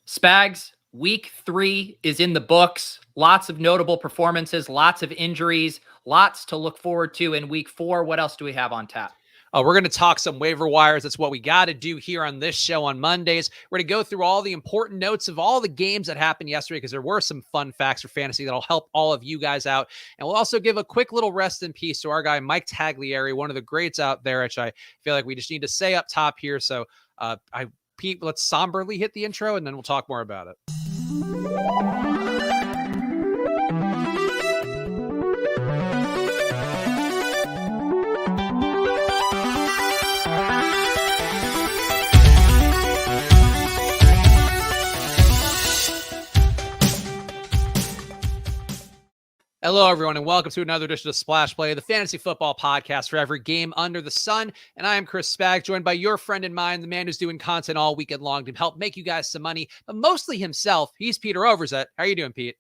Spags, week 3 is in the books. Lots of notable performances, lots of injuries, lots to look forward to in week 4. What else do we have on tap? We're going to talk some waiver wires. That's what we got to do here on this show on Mondays. We're going to go through all the important notes of all the games that happened yesterday because there were some fun facts for fantasy that'll help all of you guys out. And we'll also give a quick little rest in peace to our guy, Mike Taglieri, one of the greats out there, which I feel like we just need to say up top here. So, Pete, let's somberly hit the intro and then we'll talk more about it. Hello, everyone, and welcome to another edition of Splash Play, the fantasy football podcast for every game under the sun. And I am Chris Spags, joined by your friend and mine, the man who's doing content all weekend long to help make you guys some money, but mostly himself. He's Peter Overzet. How are you doing, Pete?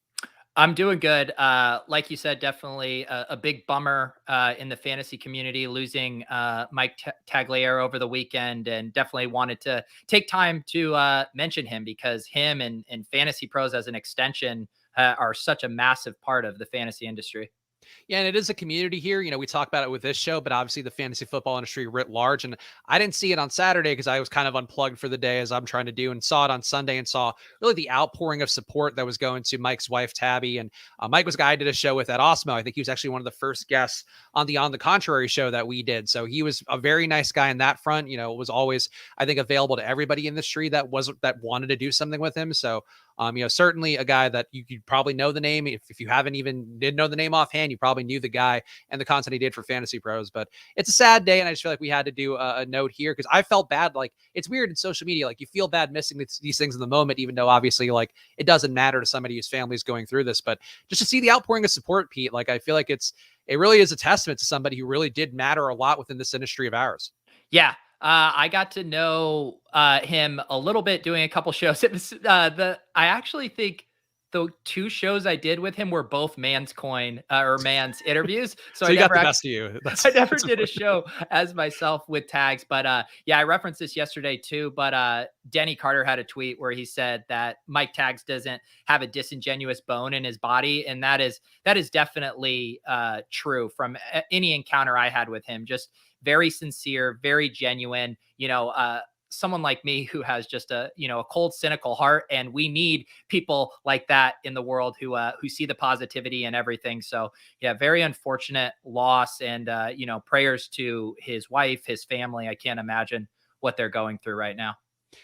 I'm doing good. Like you said, definitely a big bummer in the fantasy community, losing Mike Taglieri over the weekend, and definitely wanted to take time to mention him because him and Fantasy Pros as an extension are such a massive part of the fantasy industry. Yeah, and it is a community here. You know, we talk about it with this show, but obviously the fantasy football industry writ large. And I didn't see it on Saturday because I was kind of unplugged for the day as I'm trying to do, and saw it on Sunday and saw really the outpouring of support that was going to Mike's wife, Tabby. And Mike was a guy I did a show with at Osmo. I think he was actually one of the first guests on the Contrary show that we did. So he was a very nice guy in that front. You know, was always, I think, available to everybody in the industry that wanted to do something with him. So certainly a guy that you could probably know the name. If you didn't know the name offhand, you probably knew the guy and the content he did for Fantasy Pros. But it's a sad day, and I just feel like we had to do a note here because I felt bad. Like, it's weird in social media. Like, you feel bad missing these things in the moment, even though obviously, like, it doesn't matter to somebody whose family is going through this. But just to see the outpouring of support, Pete, like, I feel like it really is a testament to somebody who really did matter a lot within this industry of ours. Yeah. I got to know him a little bit doing a couple shows. It was I actually think the 2 shows I did with him were both Man's Coin or Man's interviews. So I got the best of you. I never did a show as myself with tags, but yeah, I referenced this yesterday too. But Denny Carter had a tweet where he said that Mike Tags doesn't have a disingenuous bone in his body, and that is definitely true from any encounter I had with him. Just very sincere, very genuine. Someone like me who has just a cold, cynical heart, and we need people like that in the world who see the positivity and everything. So yeah, very unfortunate loss, and prayers to his wife, his family. I can't imagine what they're going through right now.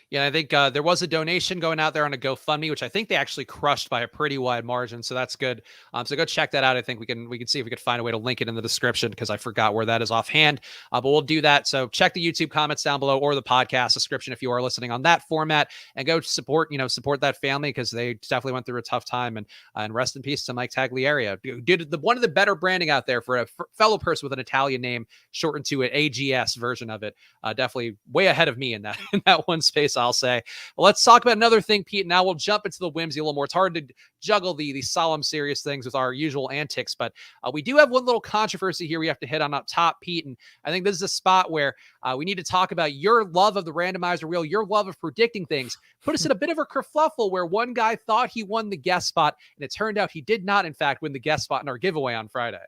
Yeah, I think there was a donation going out there on a GoFundMe, which I think they actually crushed by a pretty wide margin. So that's good. So go check that out. I think we can see if we could find a way to link it in the description because I forgot where that is offhand. But we'll do that. So check the YouTube comments down below or the podcast description if you are listening on that format, and go support that family because they definitely went through a tough time. And rest in peace to Mike Taglieri. Did one of the better branding out there for a fellow person with an Italian name shortened to an AGS version of it. Definitely way ahead of me in that one space, I'll say. Well, let's talk about another thing, Pete. Now we'll jump into the whimsy a little more. It's hard to juggle the solemn, serious things with our usual antics, but we do have one little controversy here we have to hit on up top, Pete. And I think this is a spot where we need to talk about your love of the randomizer wheel, your love of predicting things. Put us in a bit of a kerfluffle where one guy thought he won the guest spot, and it turned out he did not, in fact, win the guest spot in our giveaway on Friday.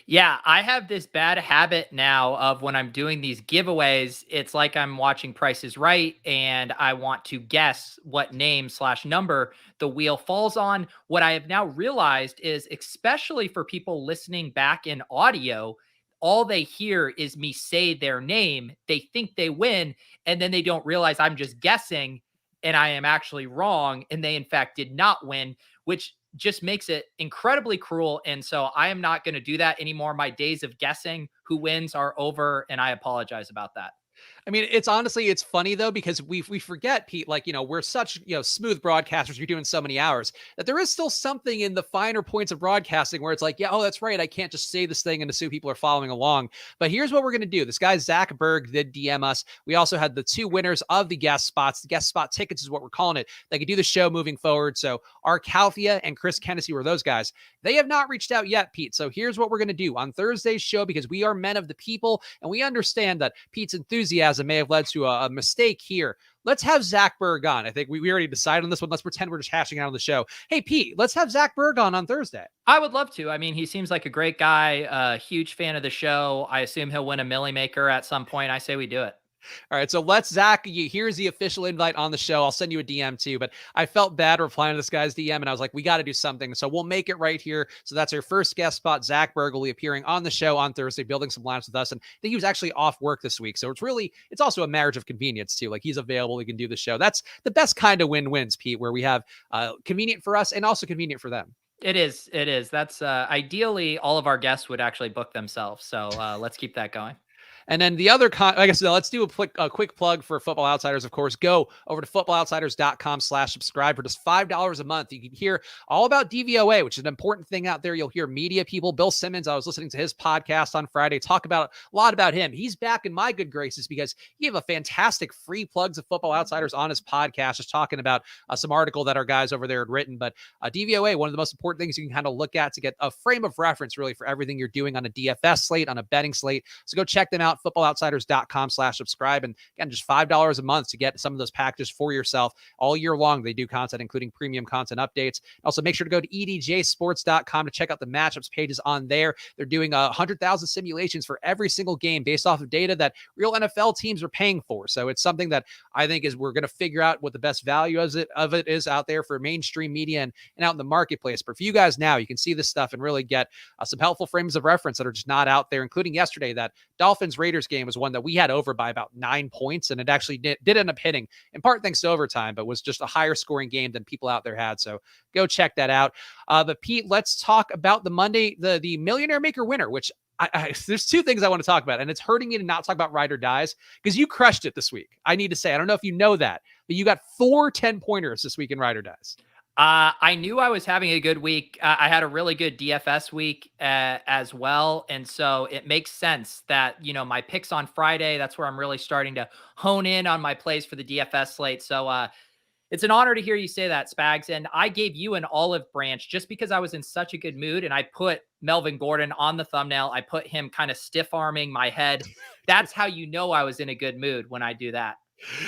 Yeah, I have this bad habit now of when I'm doing these giveaways, it's like I'm watching Price is Right, and I want to guess what name/number the wheel falls on. What I have now realized is, especially for people listening back in audio, all they hear is me say their name. They think they win, and then they don't realize I'm just guessing and I am actually wrong. And they, in fact, did not win, which just makes it incredibly cruel. And so I am not going to do that anymore. My days of guessing who wins are over, and I apologize about that. I mean, it's funny though, because we forget, Pete, like, we're such, smooth broadcasters. You're doing so many hours that there is still something in the finer points of broadcasting where it's like, yeah, oh, that's right. I can't just say this thing and assume people are following along. But here's what we're going to do. This guy, Zach Berg, did DM us. We also had the 2 winners of the guest spots. The guest spot tickets is what we're calling it. They could do the show moving forward. So Art Calthea and Chris Kennedy were those guys. They have not reached out yet, Pete. So here's what we're going to do on Thursday's show, because we are men of the people and we understand that Pete's enthusiasm that may have led to a mistake here. Let's have Zach Berg on. I think we already decided on this one. Let's pretend we're just hashing out on the show. Hey, Pete, let's have Zach Berg on Thursday. I would love to. I mean, he seems like a great guy, a huge fan of the show. I assume he'll win a Millie Maker at some point. I say we do it. All right, so let's, Zach, here's the official invite on the show. I'll send you a DM too, but I felt bad replying to this guy's DM, and I was like, we got to do something. So we'll make it right here. So that's our first guest spot. Zach Berg will be appearing on the show on Thursday, building some lineups with us. And I think he was actually off work this week. So it's also a marriage of convenience too. Like, he's available, he can do the show. That's the best kind of win-wins, Pete, where we have convenient for us and also convenient for them. It is. That's ideally all of our guests would actually book themselves. So let's keep that going. And then the other, like I said, let's do a quick plug for Football Outsiders. Of course, go over to footballoutsiders.com/subscribe for just $5 a month. You can hear all about DVOA, which is an important thing out there. You'll hear media people. Bill Simmons, I was listening to his podcast on Friday, talk about a lot about him. He's back in my good graces because he gave a fantastic free plugs of Football Outsiders on his podcast, just talking about some article that our guys over there had written. But DVOA, one of the most important things you can kind of look at to get a frame of reference really for everything you're doing on a DFS slate, on a betting slate. So go check them out. Footballoutsiders.com/subscribe. And again, just $5 a month to get some of those packages for yourself all year long. They do content, including premium content updates. Also, make sure to go to edjsports.com to check out the matchups pages on there. They're doing 100,000 simulations for every single game based off of data that real NFL teams are paying for. So it's something that I think we're going to figure out what the best value of it is out there for mainstream media and out in the marketplace. But for you guys now, you can see this stuff and really get some helpful frames of reference that are just not out there, including yesterday, that Dolphins-Raiders game was one that we had over by about 9 points, and it actually did end up hitting, in part thanks to overtime, but was just a higher scoring game than people out there had. So go check that out. But Pete, let's talk about the Monday, the Millionaire Maker winner, which there's two things I want to talk about, and it's hurting me to not talk about Ride or Dies because you crushed it this week. I need to say, I don't know if you know that, but you got 4 10-pointers this week in Ride or Dies. I knew I was having a good week. I had a really good DFS week as well. And so it makes sense that, my picks on Friday, that's where I'm really starting to hone in on my plays for the DFS slate. So it's an honor to hear you say that, Spags. And I gave you an olive branch just because I was in such a good mood. And I put Melvin Gordon on the thumbnail. I put him kind of stiff arming my head. That's how you know I was in a good mood when I do that.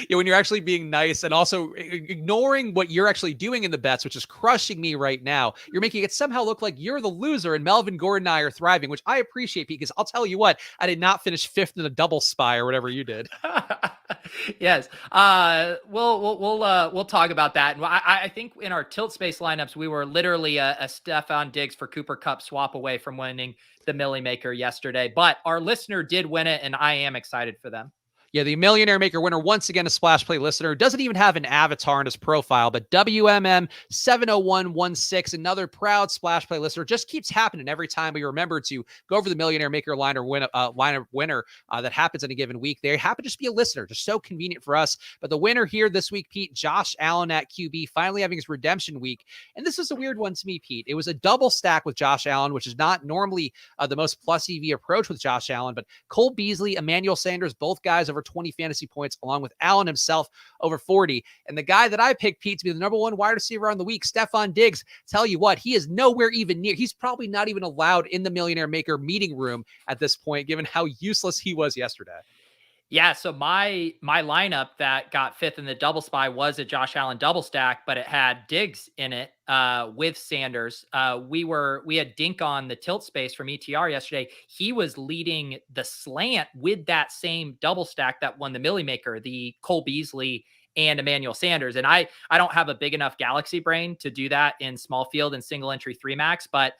Yeah, when you're actually being nice and also ignoring what you're actually doing in the bets, which is crushing me right now. You're making it somehow look like you're the loser and Melvin Gordon and I are thriving, which I appreciate because I'll tell you what, I did not finish 5th in a double spy or whatever you did. Yes. We'll talk about that. And I think in our tilt space lineups, we were literally a Stephon Diggs for Cooper Kupp swap away from winning the Millie Maker yesterday, but our listener did win it and I am excited for them. Yeah, the Millionaire Maker winner, once again, a Splash Play listener, doesn't even have an avatar in his profile, but WMM70116, another proud Splash Play listener, just keeps happening every time we remember to go over the Millionaire Maker winner that happens in a given week. They happen to just be a listener, just so convenient for us. But the winner here this week, Pete, Josh Allen at QB, finally having his redemption week. And this was a weird one to me, Pete. It was a double stack with Josh Allen, which is not normally the most plus EV approach with Josh Allen, but Cole Beasley, Emmanuel Sanders, both guys over 20 fantasy points, along with Allen himself over 40. And the guy that I picked, Pete, to be the number 1 wide receiver on the week, Stephon Diggs, tell you what, he is nowhere even near. He's probably not even allowed in the Millionaire Maker meeting room at this point, given how useless he was yesterday. Yeah, so my lineup that got 5th in the double spy was a Josh Allen double stack, but it had Diggs in it with Sanders. We had Dink on the tilt space from ETR yesterday. He was leading the slant with that same double stack that won the Millie Maker, the Cole Beasley and Emmanuel Sanders. And I don't have a big enough galaxy brain to do that in small field and single entry 3 max, but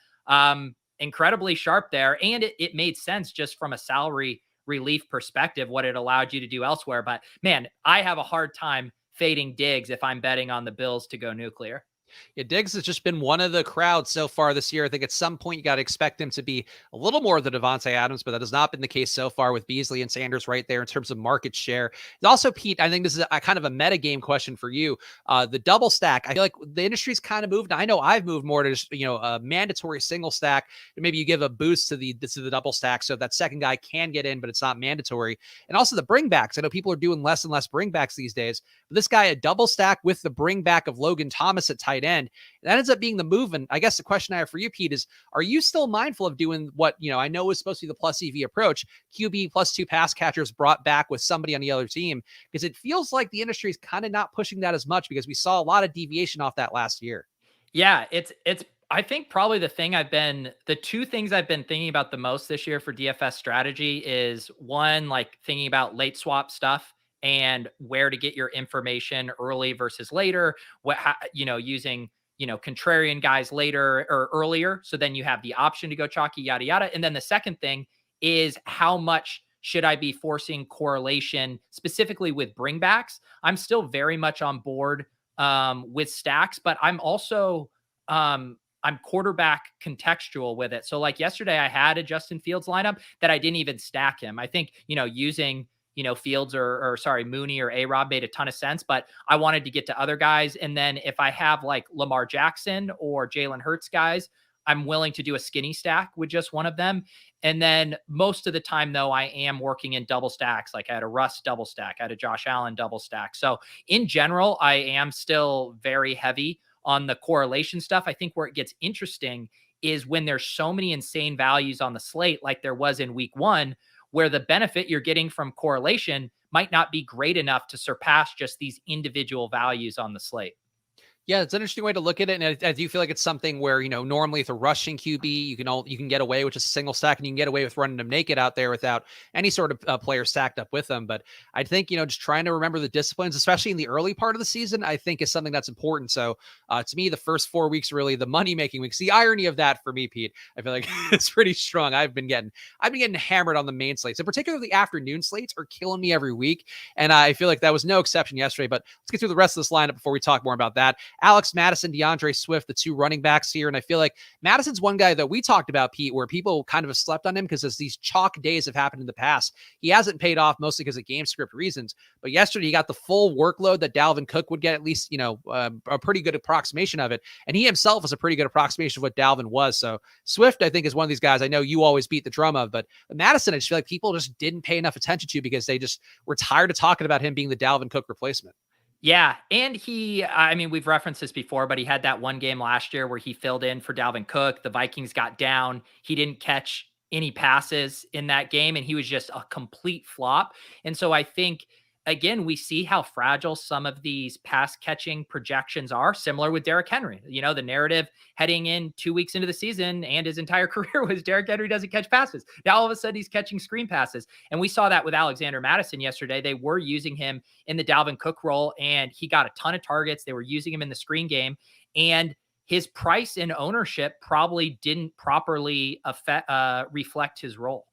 incredibly sharp there. And it made sense just from a salary relief perspective, what it allowed you to do elsewhere. But man, I have a hard time fading Diggs if I'm betting on the Bills to go nuclear. Yeah, Diggs has just been one of the crowds so far this year. I think at some point you got to expect him to be a little more of the Devontae Adams, but that has not been the case so far with Beasley and Sanders right there in terms of market share. Also, Pete, I think this is a kind of a meta game question for you. The double stack, I feel like the industry's kind of moved. I know I've moved more to just, a mandatory single stack. And maybe you give a boost to the double stack so that second guy can get in, but it's not mandatory. And also the bringbacks. I know people are doing less and less bringbacks these days. But this guy, a double stack with the bringback of Logan Thomas at tight tight end. That ends up being the move. And I guess the question I have for you, Pete, is are you still mindful of doing what, I know is supposed to be the plus EV approach, QB plus 2 pass catchers brought back with somebody on the other team? Because it feels like the industry is kind of not pushing that as much because we saw a lot of deviation off that last year. Yeah, it's I think probably the two things I've been thinking about the most this year for DFS strategy is one, like thinking about late swap stuff and where to get your information early versus later, using, contrarian guys later or earlier. So then you have the option to go chalky, yada, yada. And then the second thing is how much should I be forcing correlation specifically with bringbacks? I'm still very much on board with stacks, but I'm quarterback contextual with it. So like yesterday, I had a Justin Fields lineup that I didn't even stack him. I think, using, Fields or sorry, Mooney or A-Rob made a ton of sense, but I wanted to get to other guys. And then if I have like Lamar Jackson or Jalen Hurts guys, I'm willing to do a skinny stack with just one of them. And then most of the time, though, I am working in double stacks. Like I had a Russ double stack, I had a Josh Allen double stack. So in general, I am still very heavy on the correlation stuff. I think where it gets interesting is when there's so many insane values on the slate, like there was in week 1, where the benefit you're getting from correlation might not be great enough to surpass just these individual values on the slate. Yeah, it's an interesting way to look at it, and I do feel like it's something where normally with a rushing QB, you can get away with just a single stack, and you can get away with running them naked out there without any sort of player stacked up with them. But I think just trying to remember the disciplines, especially in the early part of the season, I think is something that's important. So to me, the first 4 weeks really the money making weeks. The irony of that for me, Pete, I feel like it's pretty strong. I've been getting hammered on the main slates, and particularly the afternoon slates are killing me every week, and I feel like that was no exception yesterday. But let's get through the rest of this lineup before we talk more about that. Alex Madison, DeAndre Swift, the 2 running backs here. And I feel like Madison's one guy that we talked about, Pete, where people kind of have slept on him because as these chalk days have happened in the past, he hasn't paid off mostly because of game script reasons. But yesterday he got the full workload that Dalvin Cook would get, at least, a pretty good approximation of it. And he himself was a pretty good approximation of what Dalvin was. So Swift, I think, is one of these guys I know you always beat the drum of, but Madison, I just feel like people just didn't pay enough attention to because they just were tired of talking about him being the Dalvin Cook replacement. Yeah. And we've referenced this before, but he had that one game last year where he filled in for Dalvin Cook. The Vikings got down. He didn't catch any passes in that game, and he was just a complete flop. And so I think, again, we see how fragile some of these pass catching projections are, similar with Derrick Henry. The narrative heading in 2 weeks into the season and his entire career was Derrick Henry doesn't catch passes. Now, all of a sudden, he's catching screen passes. And we saw that with Alexander Madison yesterday. They were using him in the Dalvin Cook role, and he got a ton of targets. They were using him in the screen game. And his price and ownership probably didn't properly reflect his role.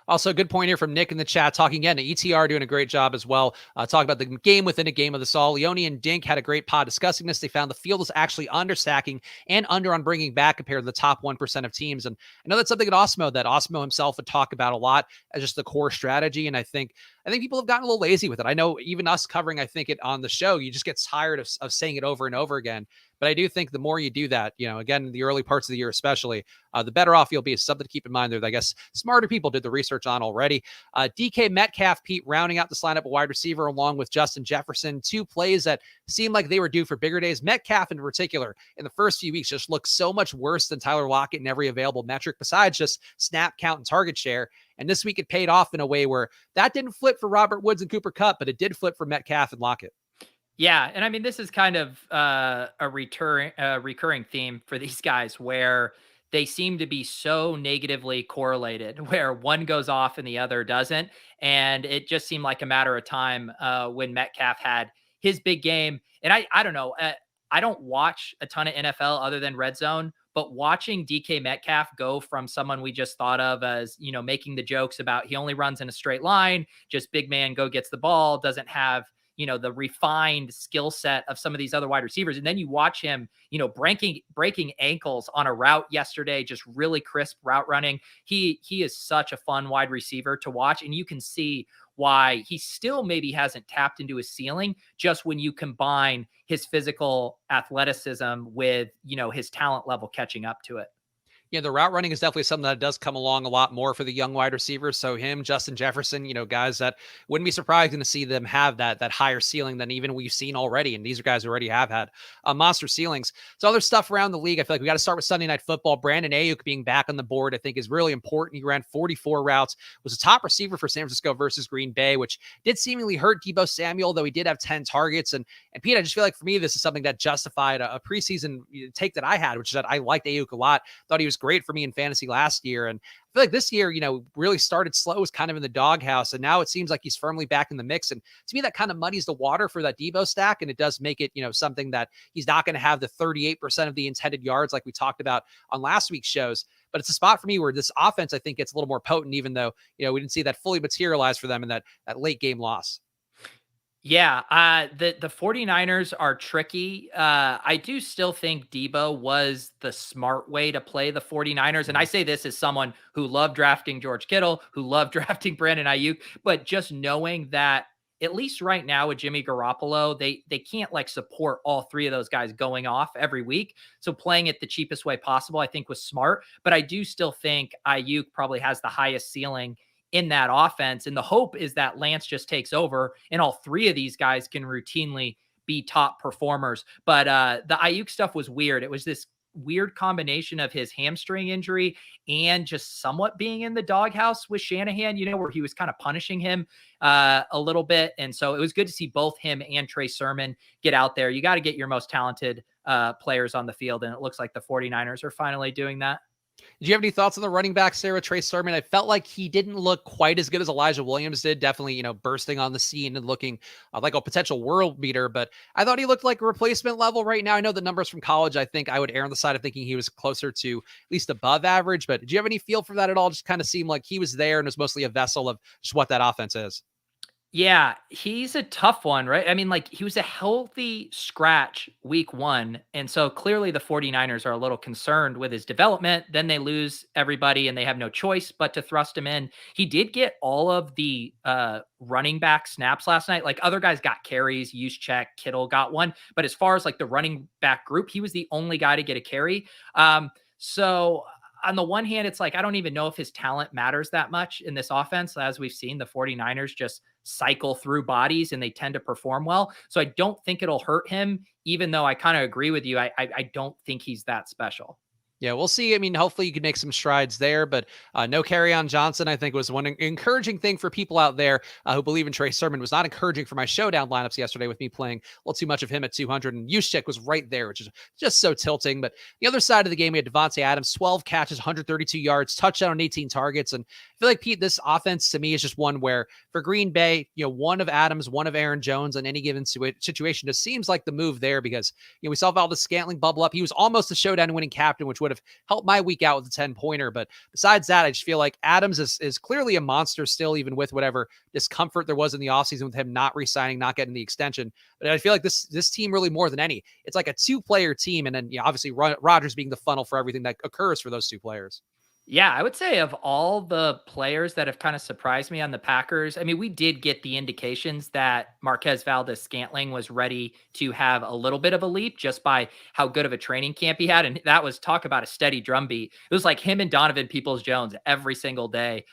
Also, good point here from Nick in the chat, talking again to ETR, doing a great job as well. Talking about the game within a game of this all. Leone and Dink had a great pod discussing this. They found the field is actually under stacking and under on bringing back compared to the top 1% of teams. And I know that's something at Osmo that Osmo himself would talk about a lot as just the core strategy. And I think people have gotten a little lazy with it. I know even us covering, I think, it on the show, you just get tired of saying it over and over again. But I do think the more you do that, again, in the early parts of the year especially, the better off you'll be. It's something to keep in mind there that I guess smarter people did the research on already. DK Metcalf, Pete, rounding out this lineup, a wide receiver along with Justin Jefferson. 2 plays that seemed like they were due for bigger days. Metcalf in particular, in the first few weeks, just looked so much worse than Tyler Lockett in every available metric besides just snap count and target share. And this week it paid off in a way where that didn't flip for Robert Woods and Cooper Kupp, but it did flip for Metcalf and Lockett. Yeah. And this is kind of a recurring theme for these guys where they seem to be so negatively correlated, where one goes off and the other doesn't. And it just seemed like a matter of time when Metcalf had his big game. And I don't know. I don't watch a ton of NFL other than Red Zone, but watching DK Metcalf go from someone we just thought of as, making the jokes about he only runs in a straight line, just big man, go gets the ball, doesn't have, the refined skill set of some of these other wide receivers. And then you watch him, breaking ankles on a route yesterday, just really crisp route running. He is such a fun wide receiver to watch. And you can see why he still maybe hasn't tapped into his ceiling, just when you combine his physical athleticism with, his talent level catching up to it. Yeah, the route running is definitely something that does come along a lot more for the young wide receivers. So him, Justin Jefferson, guys that wouldn't be surprising to see them have that higher ceiling than even we've seen already. And these are guys who already have had monster ceilings. So other stuff around the league, I feel like we got to start with Sunday Night Football. Brandon Ayuk being back on the board, I think, is really important. He ran 44 routes, was a top receiver for San Francisco versus Green Bay, which did seemingly hurt Deebo Samuel, though he did have 10 targets. And Pete, I just feel like for me, this is something that justified a preseason take that I had, which is that I liked Ayuk a lot. Thought he was great for me in fantasy last year. And I feel like this year, really started slow, was kind of in the doghouse. And now it seems like he's firmly back in the mix. And to me, that kind of muddies the water for that Deebo stack. And it does make it, something that he's not going to have the 38% of the intended yards like we talked about on last week's shows. But it's a spot for me where this offense, I think, gets a little more potent, even though, we didn't see that fully materialize for them in that late game loss. Yeah, the 49ers are tricky. I do still think Debo was the smart way to play the 49ers. And I say this as someone who loved drafting George Kittle, who loved drafting Brandon Ayuk, but just knowing that at least right now with Jimmy Garoppolo, they can't like support all three of those guys going off every week. So playing it the cheapest way possible, I think was smart. But I do still think Ayuk probably has the highest ceiling in that offense. And the hope is that Lance just takes over and all three of these guys can routinely be top performers. But the Ayuk stuff was weird. It was this weird combination of his hamstring injury and just somewhat being in the doghouse with Shanahan, where he was kind of punishing him a little bit. And so it was good to see both him and Trey Sermon get out there. You got to get your most talented players on the field. And it looks like the 49ers are finally doing that. Did you have any thoughts on the running back, Sarah, Trey Sermon? I felt like he didn't look quite as good as Elijah Williams did. Definitely, bursting on the scene and looking like a potential world beater. But I thought he looked like a replacement level right now. I know the numbers from college, I think I would err on the side of thinking he was closer to at least above average. But did you have any feel for that at all? Just kind of seemed like he was there and was mostly a vessel of just what that offense is. Yeah, he's a tough one, right? I mean, like he was a healthy scratch week 1. And so clearly the 49ers are a little concerned with his development. Then they lose everybody and they have no choice but to thrust him in. He did get all of the running back snaps last night. Like other guys got carries, Juszczyk, Kittle got one. But as far as like the running back group, he was the only guy to get a carry. So on the one hand, it's like, I don't even know if his talent matters that much in this offense. As we've seen, the 49ers just cycle through bodies and they tend to perform well. So I don't think it'll hurt him, even though I kind of agree with you. I don't think he's that special. Yeah, we'll see. I mean, hopefully you can make some strides there, but no Kerryon Johnson, I think, was one encouraging thing for people out there who believe in Trey Sermon. Was not encouraging for my showdown lineups yesterday with me playing a little too much of him at 200, and Juszczyk was right there, which is just so tilting. But the other side of the game, we had Devontae Adams, 12 catches, 132 yards, touchdown on 18 targets. And I feel like, Pete, this offense to me is just one where for Green Bay, one of Adams, one of Aaron Jones in any given situation just seems like the move there because, we saw Valdes-Scantling bubble up. He was almost a showdown winning captain, which would have helped my week out with a 10-pointer. But besides that, I just feel like Adams is clearly a monster still, even with whatever discomfort there was in the offseason with him not re-signing, not getting the extension. But I feel like this team really more than any, it's like a two-player team. And then obviously Rodgers being the funnel for everything that occurs for those two players. Yeah, I would say of all the players that have kind of surprised me on the Packers, I mean, we did get the indications that Marquez Valdes-Scantling was ready to have a little bit of a leap just by how good of a training camp he had. And that was talk about a steady drumbeat. It was like him and Donovan Peoples-Jones every single day,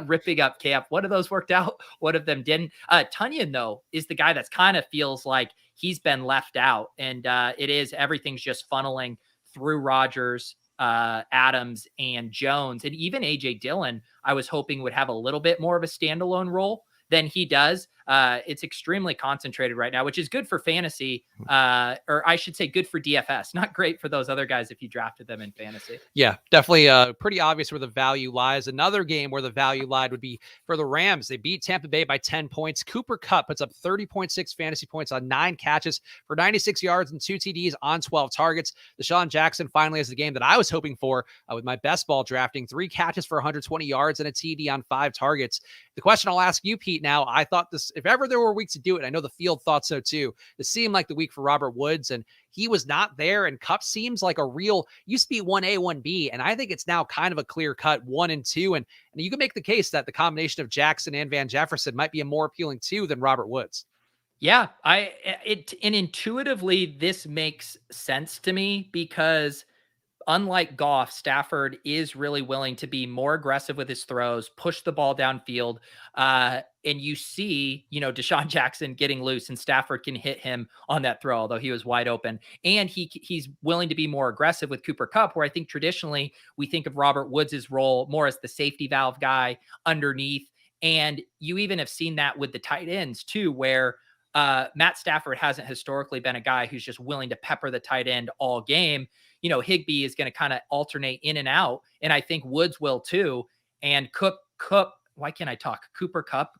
ripping up camp. One of those worked out, one of them didn't. Tunyon, though, is the guy that's kind of feels like he's been left out. And everything's just funneling through Rodgers, Adams and Jones, and even AJ Dillon, I was hoping would have a little bit more of a standalone role than he does. It's extremely concentrated right now, which is good for fantasy, or I should say good for DFS, not great for those other guys if you drafted them in fantasy. Yeah, definitely pretty obvious where the value lies. Another game where the value lied would be for the Rams. They beat Tampa Bay by 10 points. Cooper Kupp puts up 30.6 fantasy points on 9 catches for 96 yards and 2 TDs on 12 targets. Deshaun Jackson finally has the game that I was hoping for with my best ball drafting. 3 catches for 120 yards and a TD on 5 targets. The question I'll ask you, Pete, now, I thought this, if ever there were weeks to do it, I know the field thought so too. This seemed like the week for Robert Woods, and he was not there. And Kupp seems like a real, used to be 1A, 1B. And I think it's now kind of a clear cut 1 and 2. And you can make the case that the combination of Jackson and Van Jefferson might be a more appealing 2 than Robert Woods. Yeah, and intuitively, this makes sense to me because unlike Goff, Stafford is really willing to be more aggressive with his throws, push the ball downfield. And you see, Deshaun Jackson getting loose and Stafford can hit him on that throw, although he was wide open. And he's willing to be more aggressive with Cooper Kupp, where I think traditionally we think of Robert Woods' role more as the safety valve guy underneath. And you even have seen that with the tight ends too, where Matt Stafford hasn't historically been a guy who's just willing to pepper the tight end all game. Higbee is going to kind of alternate in and out. And I think Woods will too. And Kupp, why can't I talk? Cooper Kupp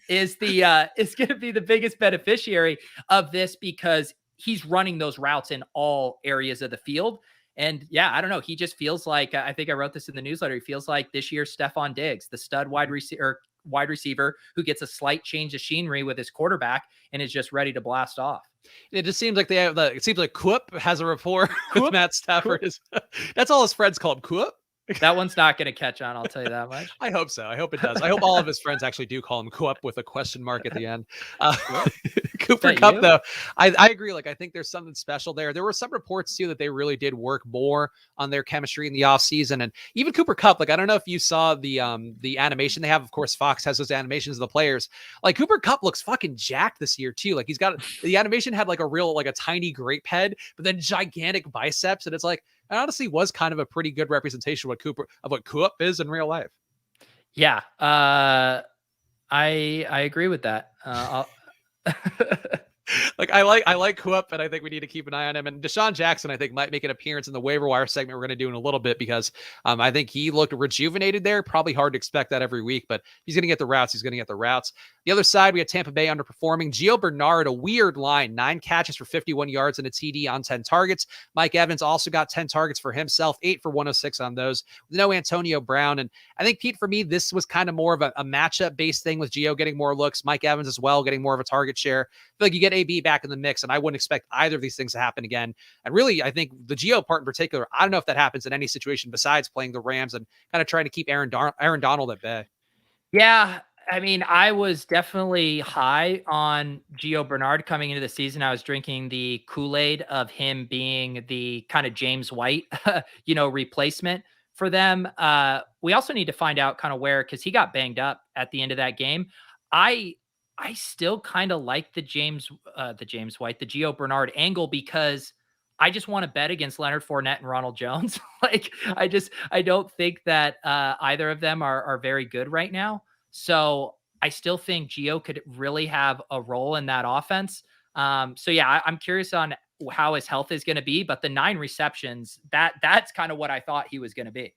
is is going to be the biggest beneficiary of this because he's running those routes in all areas of the field. And yeah, I don't know. He just feels like, I think I wrote this in the newsletter. He feels like this year's Stephon Diggs, the stud wide receiver who gets a slight change of scenery with his quarterback and is just ready to blast off. It just seems like it seems like Coop has a rapport with Matt Stafford. That's all his friends call him, Coop. That one's not going to catch on. I'll tell you that much. I hope so. I hope it does. I hope all of his friends actually do call him Coop with a question mark at the end. Cooper Kupp, though, I agree. Like, I think there's something special there. There were some reports too that they really did work more on their chemistry in the offseason. And even Cooper Kupp, like, I don't know if you saw the animation they have. Of course, Fox has those animations of the players. Like, Cooper Kupp looks fucking jacked this year too. Like, he's got the animation had like a tiny grape head, but then gigantic biceps. And it's like, it honestly was kind of a pretty good representation of what Coop is in real life. Yeah. I agree with that. Like, I like Coop, and I think we need to keep an eye on him. And Deshaun Jackson, I think, might make an appearance in the waiver wire segment we're going to do in a little bit because I think he looked rejuvenated there. Probably hard to expect that every week, but he's going to get the routes. He's going to get the routes. The other side, we had Tampa Bay underperforming. Gio Bernard, a weird line, 9 catches for 51 yards and a TD on 10 targets. Mike Evans also got 10 targets for himself, 8 for 106 on those. No Antonio Brown. And I think, Pete, for me, this was kind of more of a matchup-based thing with Gio getting more looks. Mike Evans as well, getting more of a target share. I feel like you get AB back in the mix, and I wouldn't expect either of these things to happen again. And really, I think the Gio part in particular, I don't know if that happens in any situation besides playing the Rams and kind of trying to keep Aaron Donald at bay. Yeah, I mean, I was definitely high on Gio Bernard coming into the season. I was drinking the Kool-Aid of him being the kind of James White, replacement for them. We also need to find out kind of where, because he got banged up at the end of that game. I still kind of like the Gio Bernard angle because I just want to bet against Leonard Fournette and Ronald Jones. I don't think that either of them are very good right now. So I still think Gio could really have a role in that offense. So yeah, I'm curious on how his health is going to be, but the 9 receptions, that's kind of what I thought he was going to be.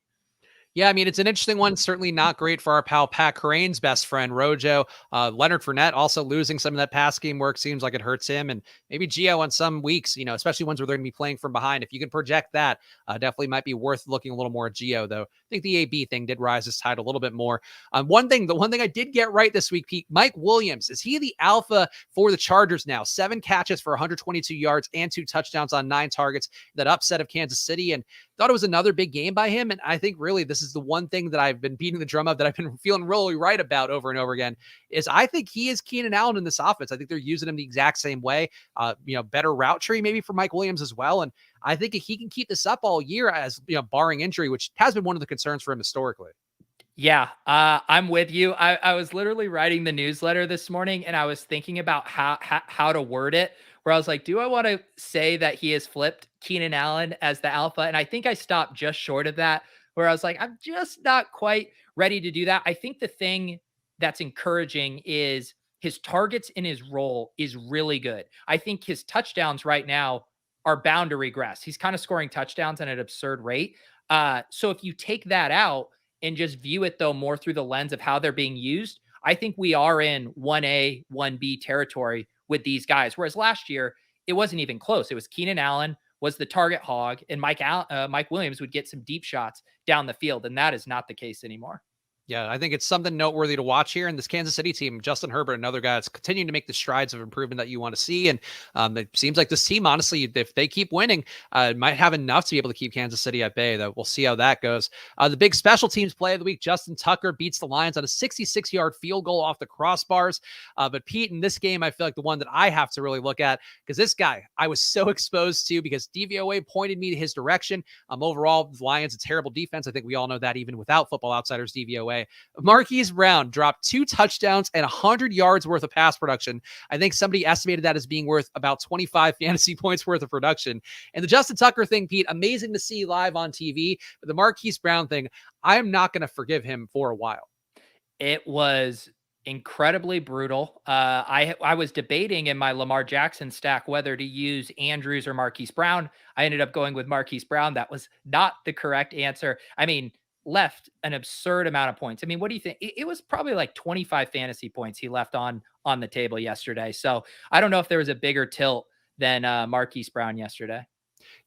Yeah, I mean, it's an interesting one. Certainly not great for our pal Pat Crane's best friend, Rojo. Leonard Fournette also losing some of that pass game work seems like it hurts him. And maybe Gio on some weeks, especially ones where they're going to be playing from behind. If you can project that, definitely might be worth looking a little more at Gio, though. I think the AB thing did rise his tide a little bit more. The one thing I did get right this week, Pete, Mike Williams, is he the alpha for the Chargers now? 7 catches for 122 yards and 2 touchdowns on 9 targets. That upset of Kansas City, and thought it was another big game by him. And I think really this is the one thing that I've been beating the drum of that I've been feeling really right about over and over again is I think he is Keenan Allen in this offense. I think they're using him the exact same way, better route tree maybe for Mike Williams as well. And I think if he can keep this up all year as, barring injury, which has been one of the concerns for him historically. Yeah, I'm with you. I was literally writing the newsletter this morning and I was thinking about how to word it, where I was like, do I want to say that he has flipped Keenan Allen as the alpha? And I think I stopped just short of that, where I was like, I'm just not quite ready to do that. I think the thing that's encouraging is his targets in his role is really good. I think his touchdowns right now are bound to regress. He's kind of scoring touchdowns at an absurd rate. So if you take that out and just view it though more through the lens of how they're being used, I think we are in 1A, 1B territory with these guys. Whereas last year, it wasn't even close. It was Keenan Allen was the target hog and Mike Williams would get some deep shots down the field. And that is not the case anymore. Yeah, I think it's something noteworthy to watch here. And this Kansas City team, Justin Herbert, another guy that's continuing to make the strides of improvement that you want to see. And it seems like this team, honestly, if they keep winning, might have enough to be able to keep Kansas City at bay. Though we'll see how that goes. The big special teams play of the week, Justin Tucker beats the Lions on a 66-yard field goal off the crossbars. But Pete, in this game, I feel like the one that I have to really look at, because this guy I was so exposed to because DVOA pointed me to his direction. Overall, the Lions, a terrible defense. I think we all know that even without Football Outsiders DVOA. Marquise Brown dropped 2 touchdowns and 100 yards worth of pass production. I think somebody estimated that as being worth about 25 fantasy points worth of production. And the Justin Tucker thing, Pete, amazing to see live on TV. But the Marquise Brown thing, I'm not going to forgive him for a while. It was incredibly brutal. I was debating in my Lamar Jackson stack whether to use Andrews or Marquise Brown. I ended up going with Marquise Brown. That was not the correct answer. I mean, left an absurd amount of points. I mean, what do you think? It was probably like 25 fantasy points he left on the table yesterday. So I don't know if there was a bigger tilt than Marquise Brown yesterday.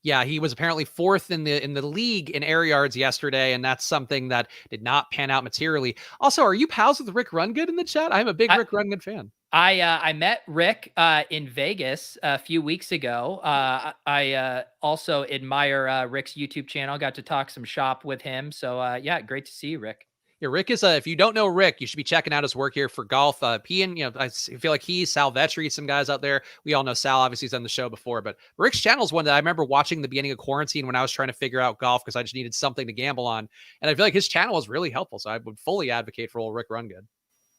Yeah, he was apparently 4th in the league in air yards yesterday, and that's something that did not pan out materially. Also, are you pals with Rick Rungood in the chat? I'm a big Rick Rungood fan. I met Rick in Vegas a few weeks ago. I also admire Rick's YouTube channel. Got to talk some shop with him. So yeah, great to see you, Rick. Yeah, Rick is if you don't know Rick, you should be checking out his work here for golf. He and, I feel like Sal Vetri, some guys out there. We all know Sal, obviously he's on the show before, but Rick's channel is one that I remember watching the beginning of quarantine when I was trying to figure out golf because I just needed something to gamble on. And I feel like his channel was really helpful. So I would fully advocate for old Rick Rungood.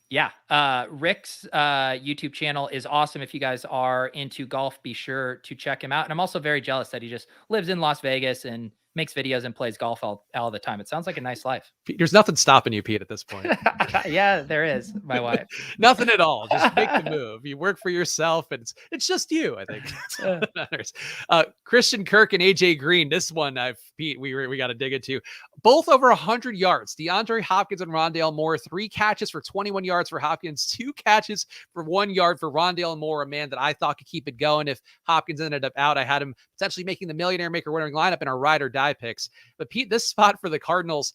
Yeah. Rick's YouTube channel is awesome. If you guys are into golf, be sure to check him out. And I'm also very jealous that he just lives in Las Vegas and makes videos and plays golf all the time. It sounds like a nice life. There's nothing stopping you, Pete, at this point. Yeah, there is. My wife. Nothing at all. Just make the move. You work for yourself, and it's just you, I think. That's all that matters. Christian Kirk and AJ Green. This one, Pete, we got to dig into. Both over 100 yards. DeAndre Hopkins and Rondale Moore. 3 catches for 21 yards for Hopkins. 2 catches for 1 yard for Rondale Moore, a man that I thought could keep it going. If Hopkins ended up out, I had him potentially making the Millionaire Maker winning lineup in our ride or die picks. But Pete, this spot for the Cardinals,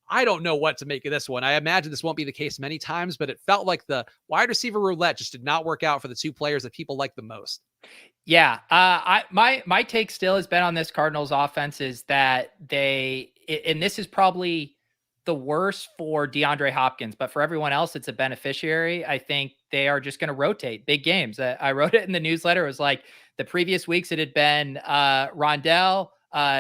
I don't know what to make of this one. I imagine this won't be the case many times, but it felt like the wide receiver roulette just did not work out for the 2 players that people like the most. Yeah. My take still has been on this Cardinals offense is that and this is probably the worst for DeAndre Hopkins, but for everyone else, it's a beneficiary. I think they are just going to rotate big games. I wrote it in the newsletter. It was like the previous weeks it had been Rondell,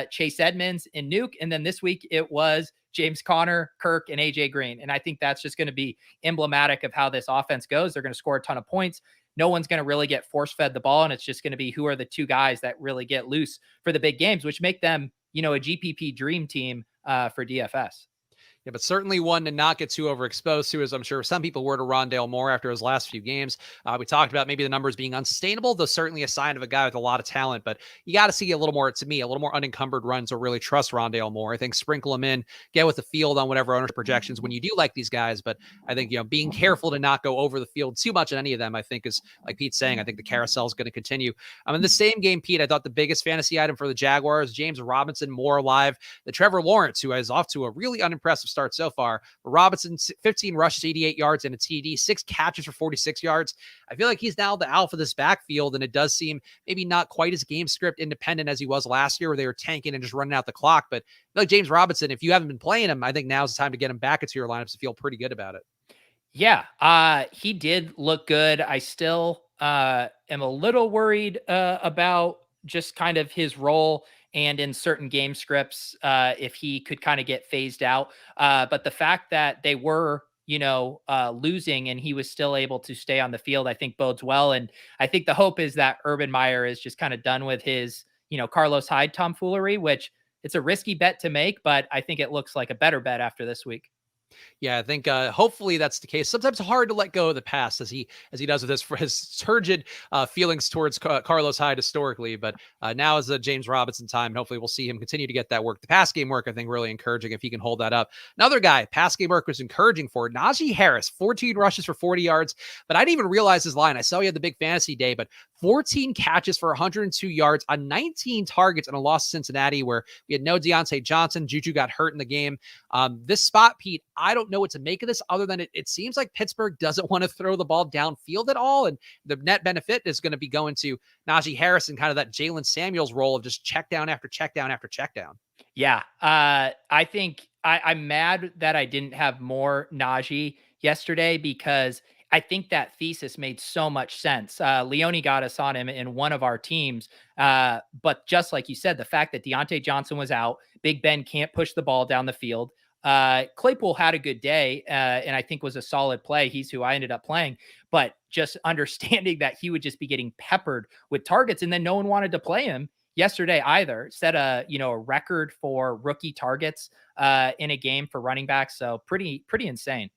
Chase Edmonds, and Nuke. And then this week it was James Conner, Kirk, and AJ Green. And I think that's just going to be emblematic of how this offense goes. They're going to score a ton of points. No one's going to really get force fed the ball. And it's just going to be who are the 2 guys that really get loose for the big games, which make them, a GPP dream team for DFS. Yeah, but certainly one to not get too overexposed to, as I'm sure some people were to Rondale Moore after his last few games. We talked about maybe the numbers being unsustainable, though certainly a sign of a guy with a lot of talent. But you got to see a little more unencumbered runs or really trust Rondale Moore. I think sprinkle him in, get with the field on whatever ownership projections when you do like these guys. But I think, being careful to not go over the field too much on any of them, I think is, like Pete's saying, I think the carousel is going to continue. In the same game, Pete, I thought the biggest fantasy item for the Jaguars, James Robinson, more alive. The Trevor Lawrence, who is off to a really unimpressive start so far. Robinson, 15 rushes, 88 yards, and a TD, 6 catches for 46 yards. I feel like he's now the alpha of this backfield, and it does seem maybe not quite as game script independent as he was last year, where they were tanking and just running out the clock. But like James Robinson, if you haven't been playing him, I think now's the time to get him back into your lineups to feel pretty good about it. Yeah, he did look good. I still am a little worried about just kind of his role and in certain game scripts, if he could kind of get phased out. But the fact that they were, losing and he was still able to stay on the field, I think bodes well. And I think the hope is that Urban Meyer is just kind of done with his, Carlos Hyde tomfoolery, which it's a risky bet to make, but I think it looks like a better bet after this week. Yeah, I think hopefully that's the case. Sometimes hard to let go of the past as he does with his turgid feelings towards Carlos Hyde historically. But now is the James Robinson time, and hopefully we'll see him continue to get that work. The pass game work, I think, really encouraging if he can hold that up. Another guy, pass game work was encouraging for Najee Harris, 14 rushes for 40 yards. But I didn't even realize his line. I saw he had the big fantasy day, but 14 catches for 102 yards on 19 targets in a loss to Cincinnati, where we had no Deontay Johnson. Juju got hurt in the game. This spot, Pete, I don't know what to make of this other than it seems like Pittsburgh doesn't want to throw the ball downfield at all. And the net benefit is going to be going to Najee Harris and kind of that Jalen Samuels role of just check down after check down after check down. Yeah. I think I'm mad that I didn't have more Najee yesterday because I think that thesis made so much sense. Leone got us on him in one of our teams. But just like you said, the fact that Deontay Johnson was out, Big Ben can't push the ball down the field. Claypool had a good day and I think was a solid play. He's who I ended up playing. But just understanding that he would just be getting peppered with targets and then no one wanted to play him yesterday either. Set a record for rookie targets in a game for running backs. So pretty insane.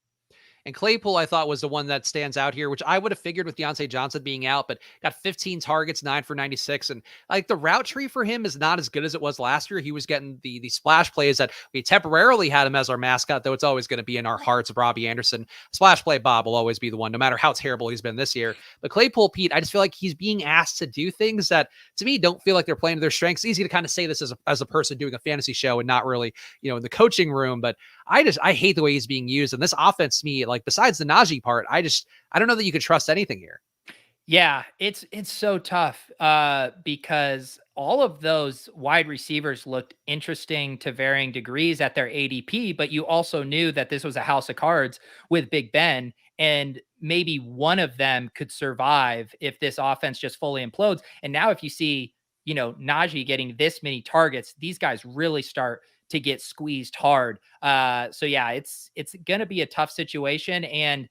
And Claypool, I thought, was the one that stands out here, which I would have figured with Deontay Johnson being out, but got 15 targets, 9 for 96. And like the route tree for him is not as good as it was last year. He was getting the splash plays that we temporarily had him as our mascot, though it's always going to be in our hearts of Robbie Anderson. Splash play Bob will always be the one, no matter how terrible he's been this year. But Claypool, Pete, I just feel like he's being asked to do things that, to me, don't feel like they're playing to their strengths. It's easy to kind of say this as a person doing a fantasy show and not really, in the coaching room, but I hate the way he's being used. And this offense, to me, like besides the Najee part, I don't know that you could trust anything here. Yeah, it's so tough because all of those wide receivers looked interesting to varying degrees at their ADP, but you also knew that this was a house of cards with Big Ben, and maybe one of them could survive if this offense just fully implodes. And now if you see, Najee getting this many targets, these guys really start to get squeezed hard. So yeah, it's going to be a tough situation. And,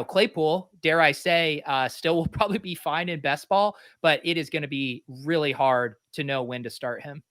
Claypool, dare I say, still will probably be fine in best ball, but it is going to be really hard to know when to start him.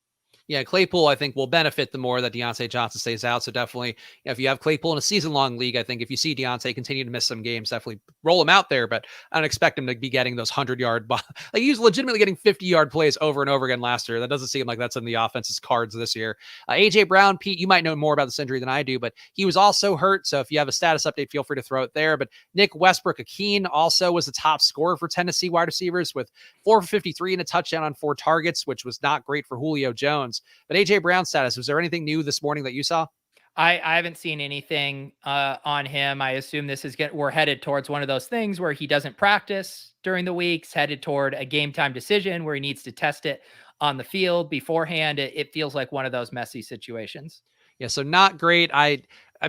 Yeah, Claypool, I think, will benefit the more that Deontay Johnson stays out. So definitely, if you have Claypool in a season-long league, I think if you see Deontay continue to miss some games, definitely roll him out there. But I don't expect him to be getting those 100-yard like he was legitimately getting 50-yard plays over and over again last year. That doesn't seem like that's in the offense's cards this year. AJ Brown, Pete, you might know more about this injury than I do, but he was also hurt. So if you have a status update, feel free to throw it there. But Nick Westbrook-Akeen also was the top scorer for Tennessee wide receivers with 4 for 53 and a touchdown on 4 targets, which was not great for Julio Jones. But AJ Brown's status, was there anything new this morning that you saw? I haven't seen anything on him. I assume we're headed towards one of those things where he doesn't practice during the weeks, headed toward a game time decision where he needs to test it on the field beforehand. It feels like one of those messy situations. Yeah, so not great. I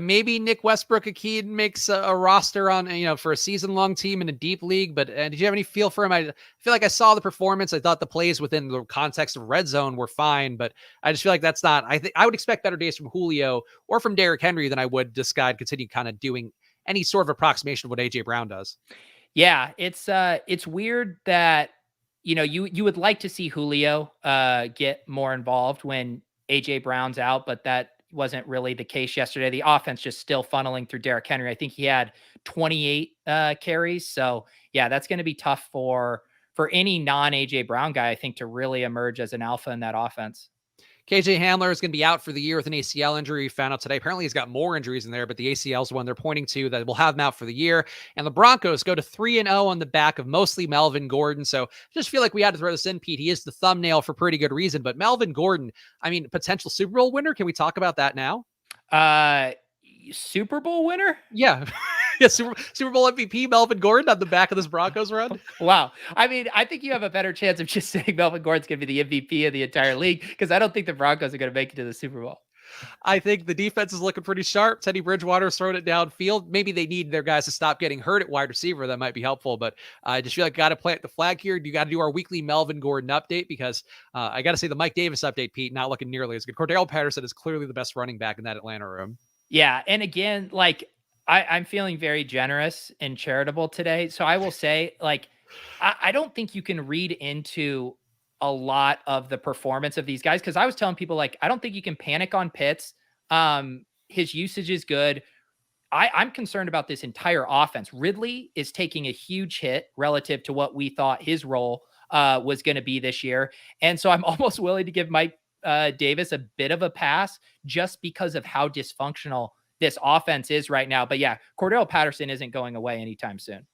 maybe Nick Westbrook-Akeen makes a roster on, for a season-long team in a deep league, but did you have any feel for him? I feel like I saw the performance. I thought the plays within the context of red zone were fine, but I just feel like that's not, I think I would expect better days from Julio or from Derrick Henry than I would this guy continue kind of doing any sort of approximation of what AJ Brown does. Yeah, it's weird that, you would like to see Julio get more involved when AJ Brown's out, but that wasn't really the case yesterday. The offense just still funneling through Derrick Henry. I think he had 28 carries. So yeah, that's going to be tough for any non AJ Brown guy, I think, to really emerge as an alpha in that offense. KJ Hamler is going to be out for the year with an ACL injury. We found out today. Apparently, he's got more injuries in there, but the ACL is the one they're pointing to that will have him out for the year. And the Broncos go to 3-0 on the back of mostly Melvin Gordon. So just feel like we had to throw this in, Pete. He is the thumbnail for pretty good reason. But Melvin Gordon, I mean, potential Super Bowl winner. Can we talk about that now? Super Bowl winner? Yeah. Yeah, Super Bowl MVP Melvin Gordon on the back of this Broncos run. Wow. I mean, I think you have a better chance of just saying Melvin Gordon's going to be the MVP of the entire league because I don't think the Broncos are going to make it to the Super Bowl. I think the defense is looking pretty sharp. Teddy Bridgewater's throwing it downfield. Maybe they need their guys to stop getting hurt at wide receiver. That might be helpful, but I just feel like got to plant the flag here. You got to do our weekly Melvin Gordon update because I got to say the Mike Davis update, Pete, not looking nearly as good. Cordell Patterson is clearly the best running back in that Atlanta room. Yeah. And again, like I'm feeling very generous and charitable today. So I will say, like, I don't think you can read into a lot of the performance of these guys. Cause I was telling people, like, I don't think you can panic on Pitts. His usage is good. I'm concerned about this entire offense. Ridley is taking a huge hit relative to what we thought his role was going to be this year. And so I'm almost willing to give Mike Davis a bit of a pass just because of how dysfunctional this offense is right now. But yeah, Cordell Patterson isn't going away anytime soon.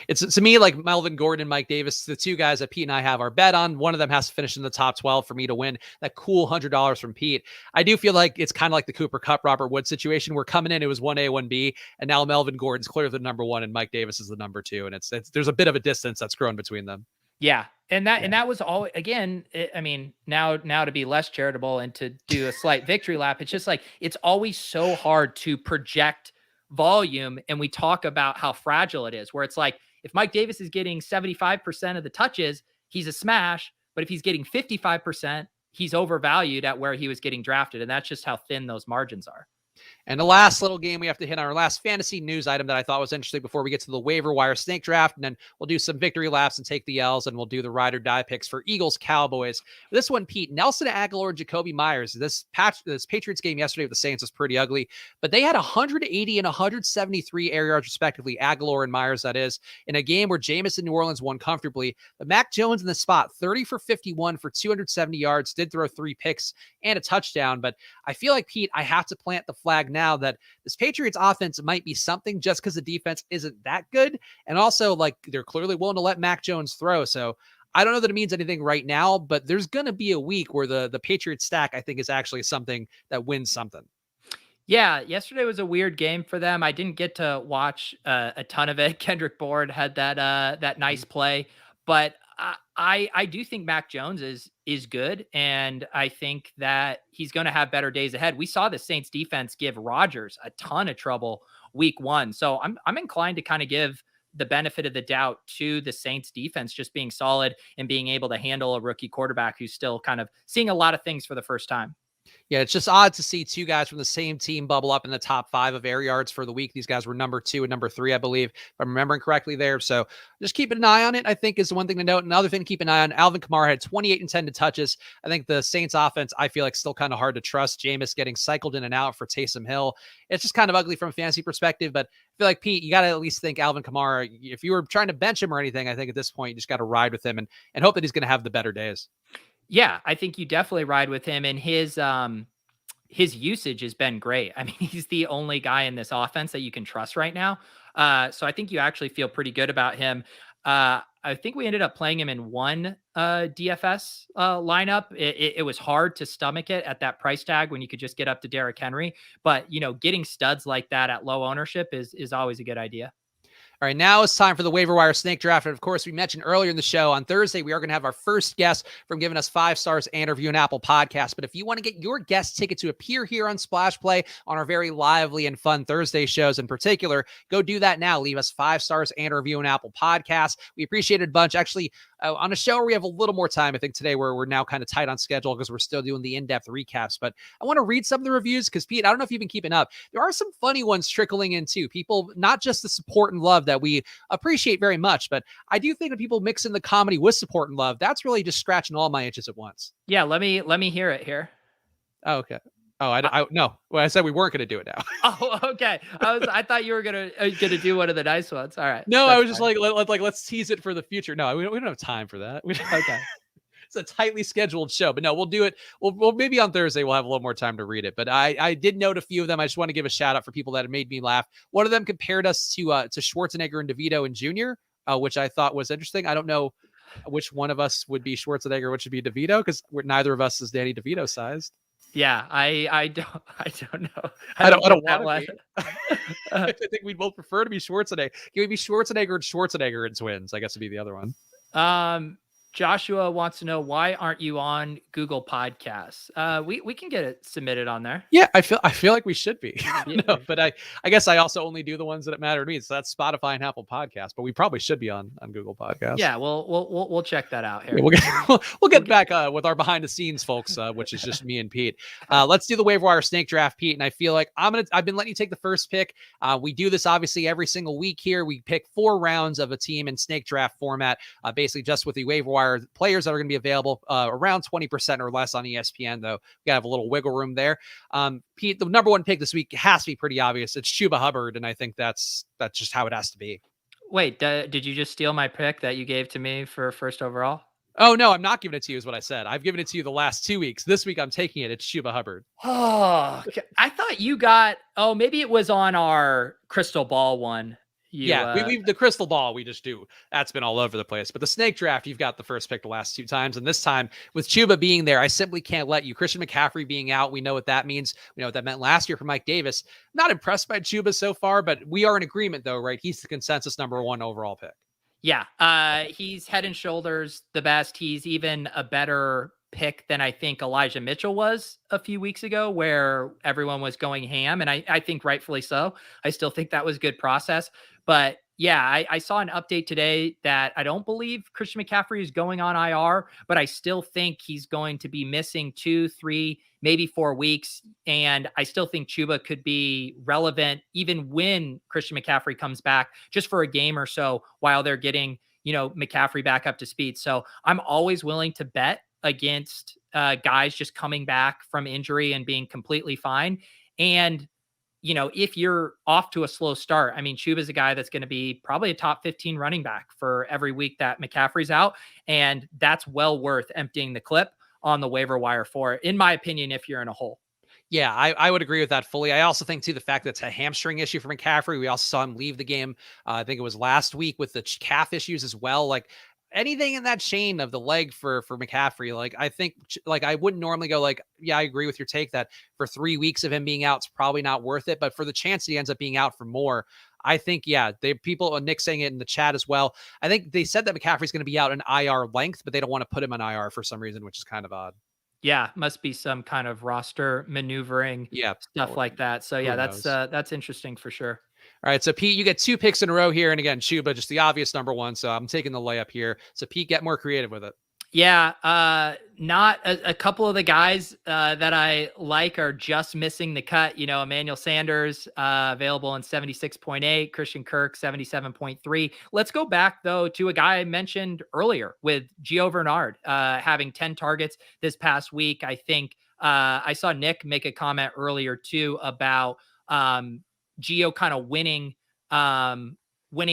It's to me like Melvin Gordon and Mike Davis, the two guys that Pete and I have our bet on. One of them has to finish in the top 12 for me to win that cool $100 from Pete. I do feel like it's kind of like the Cooper Kupp, Robert Woods situation. We're coming in, it was 1A, 1B, and now Melvin Gordon's clearly the number one and Mike Davis is the number two. And it's there's a bit of a distance that's grown between them. Yeah. And that was all, again, I mean, now to be less charitable and to do a slight victory lap, it's just like, it's always so hard to project volume. And we talk about how fragile it is, where it's like, if Mike Davis is getting 75% of the touches, he's a smash. But if he's getting 55%, he's overvalued at where he was getting drafted. And that's just how thin those margins are. And the last little game we have to hit on, our last fantasy news item that I thought was interesting before we get to the waiver wire snake draft. And then we'll do some victory laps and take the L's, and we'll do the ride or die picks for Eagles Cowboys. This one, Pete, Nelson Aguilar and Jacoby Myers. This Patriots game yesterday with the Saints was pretty ugly, but they had 180 and 173 air yards respectively, Aguilar and Myers, that is, in a game where Jameis and New Orleans won comfortably. But Mac Jones in the spot, 30 for 51 for 270 yards, did throw 3 picks and a touchdown. But I feel like, Pete, I have to plant the flag now that this Patriots offense might be something just because the defense isn't that good. And also, like, they're clearly willing to let Mac Jones throw. So I don't know that it means anything right now, but there's going to be a week where the Patriots stack, I think, is actually something that wins something. Yeah, yesterday was a weird game for them. I didn't get to watch a ton of it. Kendrick Bourne had that nice play, but I do think Mac Jones is good, and I think that he's going to have better days ahead. We saw the Saints defense give Rodgers a ton of trouble week 1, so I'm inclined to kind of give the benefit of the doubt to the Saints defense just being solid and being able to handle a rookie quarterback who's still kind of seeing a lot of things for the first time. Yeah, it's just odd to see two guys from the same team bubble up in the top 5 of air yards for the week. These guys were number 2 and number 3, I believe, if I'm remembering correctly there. So just keeping an eye on it, I think, is the one thing to note. Another thing to keep an eye on, Alvin Kamara had 28 and 10 to touches. I think the Saints offense, I feel like, still kind of hard to trust. Jameis getting cycled in and out for Taysom Hill. It's just kind of ugly from a fantasy perspective, but I feel like, Pete, you got to at least think Alvin Kamara, if you were trying to bench him or anything, I think at this point, you just got to ride with him and hope that he's going to have the better days. Yeah, I think you definitely ride with him, and his usage has been great. I mean, he's the only guy in this offense that you can trust right now. So I think you actually feel pretty good about him. I think we ended up playing him in one DFS lineup. It was hard to stomach it at that price tag when you could just get up to Derrick Henry. But, getting studs like that at low ownership is always a good idea. All right, now it's time for the waiver wire snake draft. And of course, we mentioned earlier in the show on Thursday, we are going to have our first guest from giving us 5 stars and review an Apple podcast. But if you want to get your guest ticket to appear here on Splash Play on our very lively and fun Thursday shows in particular, go do that now. Leave us 5 stars and review an Apple podcast. We appreciate it a bunch. Actually, on a show where we have a little more time, I think today we're now kind of tight on schedule because we're still doing the in-depth recaps. But I want to read some of the reviews because, Pete, I don't know if you've been keeping up. There are some funny ones trickling in too. People, not just the support and love that we appreciate very much, but I do think when people mix in the comedy with support and love, that's really just scratching all my itches at once. Yeah, let me hear it here. Oh, okay. Oh, I no. Well, I said we weren't going to do it now. Oh, okay. I thought you were gonna do one of the nice ones. All right. No, I was just like let's tease it for the future. No, we don't have time for that. Okay. It's a tightly scheduled show, but no, we'll do it. We'll maybe on Thursday we'll have a little more time to read it. But I did note a few of them. I just want to give a shout out for people that have made me laugh. One of them compared us to Schwarzenegger and DeVito and Jr., which I thought was interesting. I don't know which one of us would be Schwarzenegger, which would be DeVito, because neither of us is Danny DeVito sized. Yeah, I don't know. I don't want to be. I think we'd both prefer to be Schwarzenegger. Can we be Schwarzenegger and twins? I guess would be the other one. Joshua wants to know, why aren't you on Google Podcasts? We can get it submitted on there. Yeah, I feel like we should be. No, but I guess I also only do the ones that matter to me. So that's Spotify and Apple Podcasts, but we probably should be on Google Podcasts. Yeah, we'll check that out here. Yeah, we'll get back with our behind the scenes folks, which is just me and Pete. Let's do the waiver wire snake draft, Pete. And I feel like I've been letting you take the first pick. We do this obviously every single week here. We pick 4 rounds of a team in snake draft format, basically just with the waiver wire players that are going to be available, around 20% or less on ESPN, though. We got to have a little wiggle room there. Pete, the number 1 pick this week has to be pretty obvious. It's Chuba Hubbard, and I think that's just how it has to be. Wait, did you just steal my pick that you gave to me for first overall? Oh, no, I'm not giving it to you is what I said. I've given it to you the last 2 weeks. This week I'm taking it. It's Chuba Hubbard. Oh, okay. I thought you got, maybe it was on our crystal ball one. You, Yeah, we the crystal ball we just do. That's been all over the place. But the snake draft, you've got the first pick the last 2 times. And this time with Chuba being there, I simply can't let you. Christian McCaffrey being out, we know what that means. We know what that meant last year for Mike Davis. Not impressed by Chuba so far, but we are in agreement though, right? He's the consensus #1 overall pick. Yeah, he's head and shoulders the best. He's even a better pick than I think Elijah Mitchell was a few weeks ago, where everyone was going ham, and I think rightfully so. I still think that was good process, but yeah, I saw an update today that I don't believe Christian McCaffrey is going on IR, but I still think he's going to be missing 2, 3, maybe 4 weeks. And I still think Chuba could be relevant even when Christian McCaffrey comes back, just for a game or so while they're getting, McCaffrey back up to speed. So I'm always willing to bet against guys just coming back from injury and being completely fine. And if you're off to a slow start, I mean, Chuba's a guy that's going to be probably a top 15 running back for every week that McCaffrey's out. And that's well worth emptying the clip on the waiver wire for, in my opinion, if you're in a hole. Yeah, I would agree with that fully. I also think, too, the fact that it's a hamstring issue for McCaffrey. We also saw him leave the game. I think it was last week with the calf issues as well. Like anything in that chain of the leg for McCaffrey, like I think, like I wouldn't normally go like, yeah, I agree with your take that for 3 weeks of him being out, it's probably not worth it. But for the chance he ends up being out for more, I think, yeah, Nick saying it in the chat as well. I think they said that McCaffrey's going to be out an IR length, but they don't want to put him on IR for some reason, which is kind of odd. Yeah, must be some kind of roster maneuvering, Yeah, stuff like that. So yeah, who knows? that's interesting for sure. All right, so Pete, you get 2 picks in a row here, and again, Chuba, just the obvious #1. So I'm taking the layup here. So Pete, get more creative with it. Yeah, not a couple of the guys that I like are just missing the cut. Emmanuel Sanders available in 76.8, Christian Kirk 77.3. Let's go back though to a guy I mentioned earlier with Gio Bernard having 10 targets this past week. I think I saw Nick make a comment earlier too about Gio kind of winning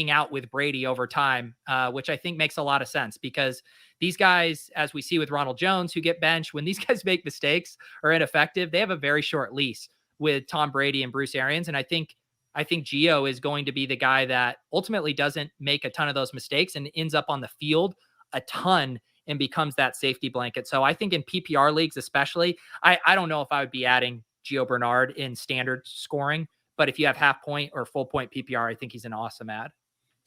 out with Brady over time, which I think makes a lot of sense because these guys, as we see with Ronald Jones, who get benched, when these guys make mistakes or ineffective, they have a very short lease with Tom Brady and Bruce Arians. And I think Gio is going to be the guy that ultimately doesn't make a ton of those mistakes and ends up on the field a ton and becomes that safety blanket. So I think in PPR leagues, especially, I don't know if I would be adding Gio Bernard in standard scoring, but if you have half point or full point PPR, I think he's an awesome ad.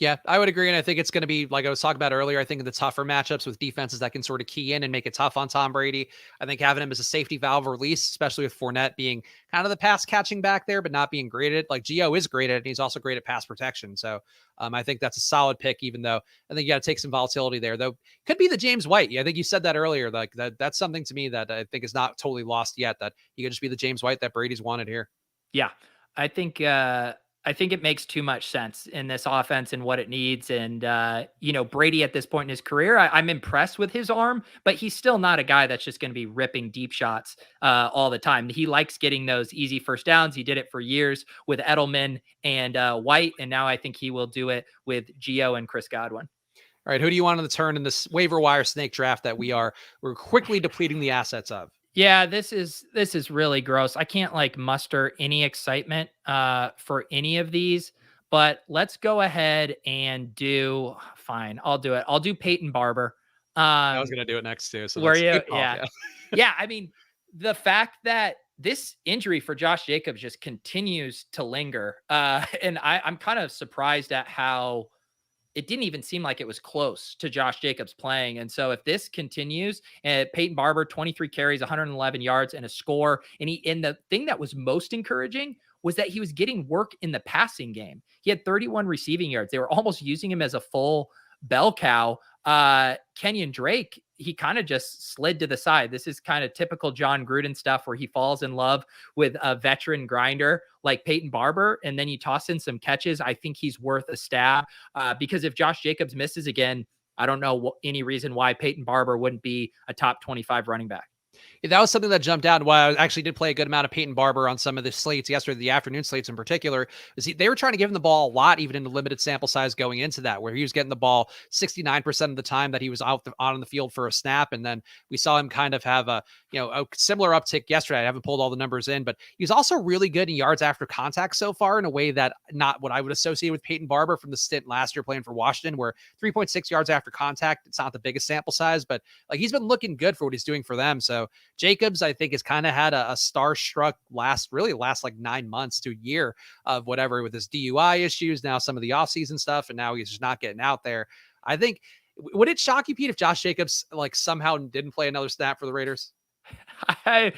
Yeah, I would agree. And I think it's going to be, like I was talking about earlier, I think in the tougher matchups with defenses that can sort of key in and make it tough on Tom Brady. I think having him as a safety valve release, especially with Fournette being kind of the pass catching back there, but not being great at it. Like Gio is great at it, and he's also great at pass protection. So I think that's a solid pick, even though I think you got to take some volatility there, though. Could be the James White. Yeah, I think you said that earlier. Like that's something to me that I think is not totally lost yet, that he could just be the James White that Brady's wanted here. Yeah, I think it makes too much sense in this offense and what it needs. And Brady at this point in his career, I'm impressed with his arm, but he's still not a guy that's just going to be ripping deep shots all the time. He likes getting those easy first downs. He did it for years with Edelman and White, and now I think he will do it with Gio and Chris Godwin. All right, who do you want on the turn in this waiver wire snake draft that we're quickly depleting the assets of? Yeah, this is really gross. I can't muster any excitement for any of these, but let's go ahead and do fine. I'll do it. I'll do Peyton Barber. I was going to do it next too. So were you? Good call, yeah. Yeah. I mean, the fact that this injury for Josh Jacobs just continues to linger. And I'm kind of surprised at how it didn't even seem like it was close to Josh Jacobs playing. And so if this continues, Peyton Barber, 23 carries, 111 yards and a score. And the thing that was most encouraging was that he was getting work in the passing game. He had 31 receiving yards. They were almost using him as a full bell cow. Kenyon Drake, he kind of just slid to the side. This is kind of typical John Gruden stuff where he falls in love with a veteran grinder like Peyton Barber, and then you toss in some catches. I think he's worth a stab because if Josh Jacobs misses again, I don't know any reason why Peyton Barber wouldn't be a top 25 running back. Yeah, that was something that jumped out. While I actually did play a good amount of Peyton Barber on some of the slates yesterday, the afternoon slates in particular, they were trying to give him the ball a lot, even in the limited sample size going into that, where he was getting the ball 69% of the time that he was out on the field for a snap. And then we saw him kind of have a similar uptick yesterday. I haven't pulled all the numbers in, but he's also really good in yards after contact so far in a way that not what I would associate with Peyton Barber from the stint last year playing for Washington, where 3.6 yards after contact, it's not the biggest sample size, but like he's been looking good for what he's doing for them. So Jacobs, I think, has kind of had a starstruck last like 9 months to a year of whatever with his DUI issues, now some of the offseason stuff, and now he's just not getting out there. I think, would it shock you, Pete, if Josh Jacobs like somehow didn't play another snap for the Raiders? I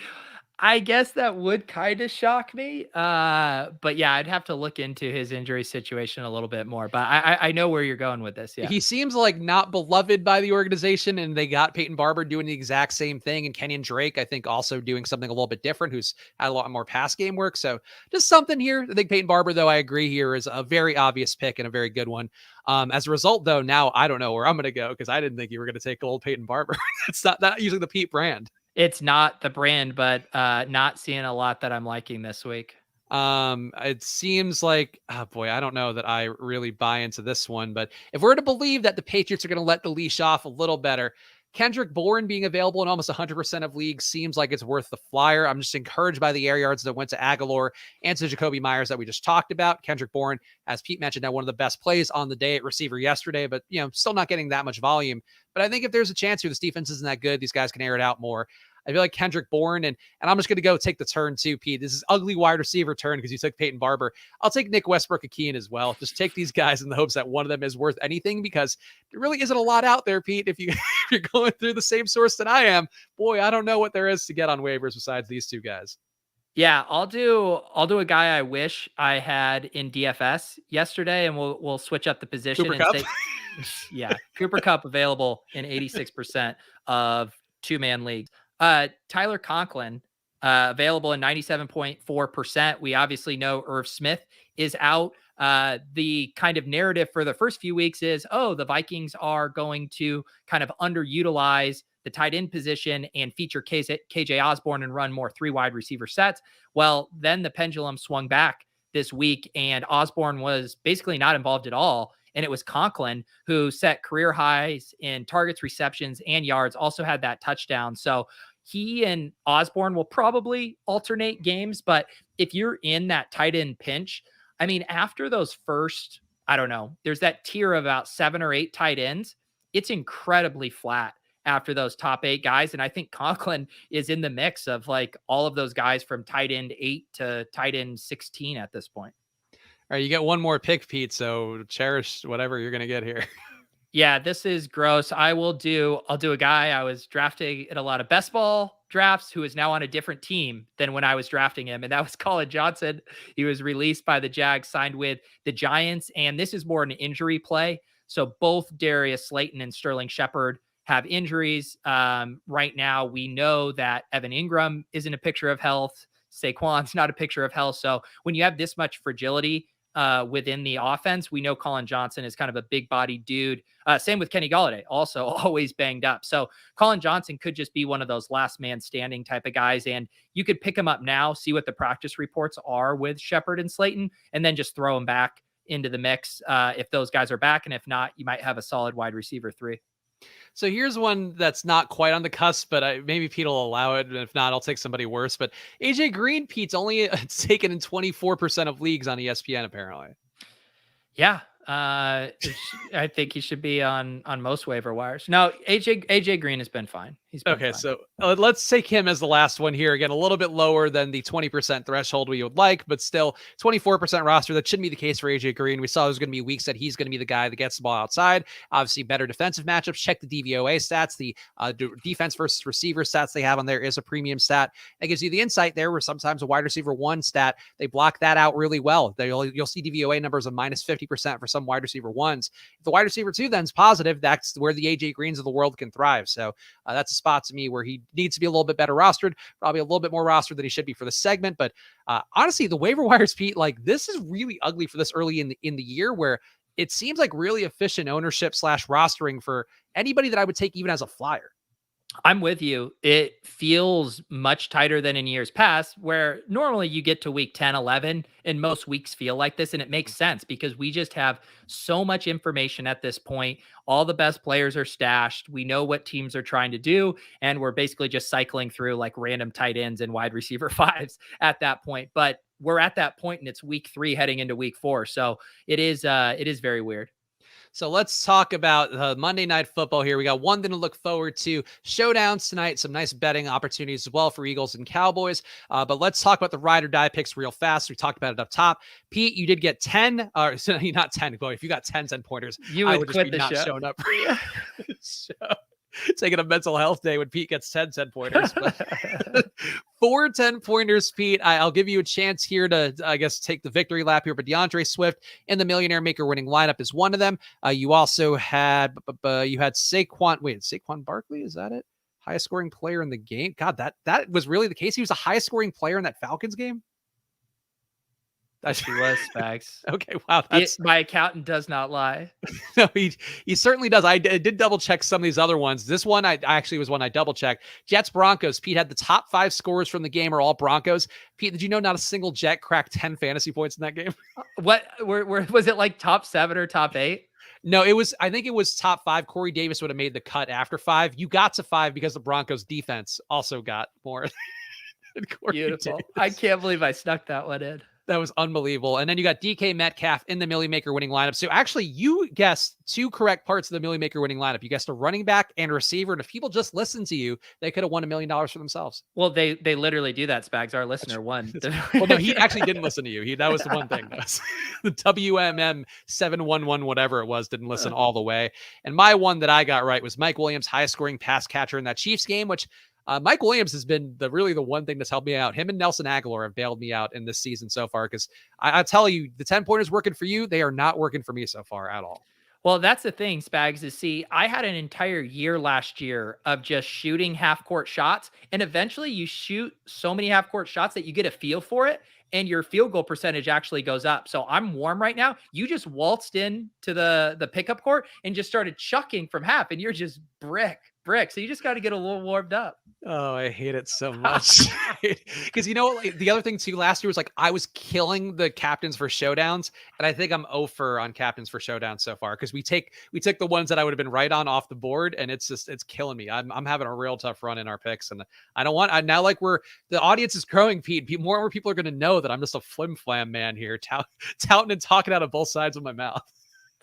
I guess that would kind of shock me. But yeah, I'd have to look into his injury situation a little bit more. But I know where you're going with this. Yeah. He seems like not beloved by the organization, and they got Peyton Barber doing the exact same thing, and Kenyon Drake, I think, also doing something a little bit different, who's had a lot more pass game work. So just something here. I think Peyton Barber, though, I agree here is a very obvious pick and a very good one. As a result, though, now I don't know where I'm going to go because I didn't think you were going to take old Peyton Barber. It's not usually the Pete brand. It's not the brand, but not seeing a lot that I'm liking this week. It seems like, oh boy, I don't know that I really buy into this one, but if we're to believe that the Patriots are going to let the leash off a little better, Kendrick Bourne being available in almost 100% of leagues seems like it's worth the flyer. I'm just encouraged by the air yards that went to Aguilar and to Jacoby Myers that we just talked about. Kendrick Bourne, as Pete mentioned, had one of the best plays on the day at receiver yesterday, but still not getting that much volume. But I think if there's a chance here, this defense isn't that good, these guys can air it out more. I feel like Kendrick Bourne, and I'm just going to go take the turn too, Pete. This is ugly wide receiver turn because you took Peyton Barber. I'll take Nick Westbrook-Ikhine as well. Just take these guys in the hopes that one of them is worth anything because there really isn't a lot out there, Pete. If you're going through the same source that I am, boy, I don't know what there is to get on waivers besides these two guys. Yeah, I'll do a guy I wish I had in DFS yesterday, and we'll switch up the position. Cooper and Kupp? say, yeah, Cooper Kupp available in 86% of 2-man leagues. Tyler Conklin, available in 97.4%. We obviously know Irv Smith is out. The kind of narrative for the first few weeks is, the Vikings are going to kind of underutilize the tight end position and feature KJ Osborne and run more 3 wide receiver sets. Well, then the pendulum swung back this week and Osborne was basically not involved at all. And it was Conklin who set career highs in targets, receptions, and yards, also had that touchdown. So he and Osborne will probably alternate games, but if you're in that tight end pinch, I mean, after those first, I don't know, there's that tier of about 7 or 8 tight ends. It's incredibly flat after those top 8 guys. And I think Conklin is in the mix of like all of those guys from tight end 8 to tight end 16 at this point. All right, you get one more pick, Pete, so cherish whatever you're going to get here. Yeah, this is gross. I'll do a guy I was drafting in a lot of best ball drafts who is now on a different team than when I was drafting him. And that was Colin Johnson. He was released by the Jags, signed with the Giants. And this is more an injury play. So both Darius Slayton and Sterling Shepard have injuries. Right now, we know that Evan Ingram isn't a picture of health. Saquon's not a picture of health. So when you have this much fragility within the offense, we know Colin Johnson is kind of a big body dude. Same with Kenny Golladay, also always banged up. So Colin Johnson could just be one of those last man standing type of guys. And you could pick him up now, see what the practice reports are with Shepard and Slayton, and then just throw him back into the mix if those guys are back. And if not, you might have a solid wide receiver 3. So here's one that's not quite on the cusp, but maybe Pete will allow it. And if not, I'll take somebody worse. But AJ Green, Pete's only taken in 24% of leagues on ESPN, apparently. Yeah. I think he should be on most waiver wires. No, AJ Green has been fine. He's been fine. So let's take him as the last one here. Again, a little bit lower than the 20% threshold we would like, but still 24% roster. That shouldn't be the case for AJ Green. We saw there's going to be weeks that he's going to be the guy that gets the ball outside. Obviously, better defensive matchups. Check the DVOA stats. The defense versus receiver stats they have on there is a premium stat. That gives you the insight there where sometimes a wide receiver 1 stat, they block that out really well. You'll see DVOA numbers of minus 50% for some wide receiver 1s. If the wide receiver 2 then's positive, that's where the AJ Greens of the world can thrive. So that's a spot to me where he needs to be a little bit better rostered, probably a little bit more rostered than he should be for the segment. But honestly, the waiver wires, Pete, like this is really ugly for this early in the year where it seems like really efficient ownership / rostering for anybody that I would take even as a flyer. I'm with you. It feels much tighter than in years past, where normally you get to week 10, 11, and most weeks feel like this. And it makes sense because we just have so much information at this point. All the best players are stashed. We know what teams are trying to do. And we're basically just cycling through like random tight ends and wide receiver fives at that point. But we're at that point and it's week 3 heading into week 4. So it is very weird. So let's talk about Monday Night Football here. We got one thing to look forward to. Showdowns tonight, some nice betting opportunities as well for Eagles and Cowboys. But let's talk about the ride or die picks real fast. We talked about it up top. Pete, you did get 10, or not 10. Boy, if you got 10 cent pointers, You I would would just quit be the not show. showing up for you. So, taking a mental health day when Pete gets 10 cent pointers. But 4 10-pointers, Pete. I'll give you a chance here to, I guess, take the victory lap here. But DeAndre Swift in the Millionaire Maker winning lineup is one of them. You also had Saquon. Wait, Saquon Barkley? Is that it? Highest scoring player in the game? God, that was really the case. He was the highest scoring player in that Falcons game. Yes, he was, Spags. Okay, wow. My accountant does not lie. No, he certainly does. I did double check some of these other ones. This one I actually was one I double checked. Jets Broncos. Pete had the top 5 scorers from the game are all Broncos. Pete, did you know not a single Jet cracked 10 fantasy points in that game? What where was it, like top 7 or top 8? No, I think it was top 5. Corey Davis would have made the cut after 5. You got to 5 because the Broncos defense also got more than Corey Beautiful. Davis. I can't believe I snuck that one in. That was unbelievable. And then you got DK Metcalf in the Millie Maker winning lineup. So actually, you guessed 2 correct parts of the Millie Maker winning lineup. You guessed a running back and a receiver. And if people just listened to you, they could have won $1 million for themselves. Well, they literally do that, Spags. Our listener won. Well, no, he actually didn't listen to you. That was the one thing. The WMM 711, whatever it was, didn't listen all the way. And my one that I got right was Mike Williams, highest scoring pass catcher in that Chiefs game, which Mike Williams has been really the one thing that's helped me out. Him and Nelson Aguilar have bailed me out in this season so far because I tell you, the 10-pointers working for you, they are not working for me so far at all. Well, that's the thing, Spags, is see, I had an entire year last year of just shooting half court shots. And eventually you shoot so many half court shots that you get a feel for it and your field goal percentage actually goes up. So I'm warm right now. You just waltzed in to the pickup court and just started chucking from half and you're just brick. So you just got to get a little warmed up. Oh, I hate it so much. Because you know what? Like, the other thing too, last year was like I was killing the captains for showdowns, and I think I'm 0 for on captains for showdowns so far because we took the ones that I would have been right on off the board, and it's killing me. I'm having a real tough run in our picks, and I don't want. Now like the audience is growing, Pete. More and more people are going to know that I'm just a flim flam man here, touting and talking out of both sides of my mouth.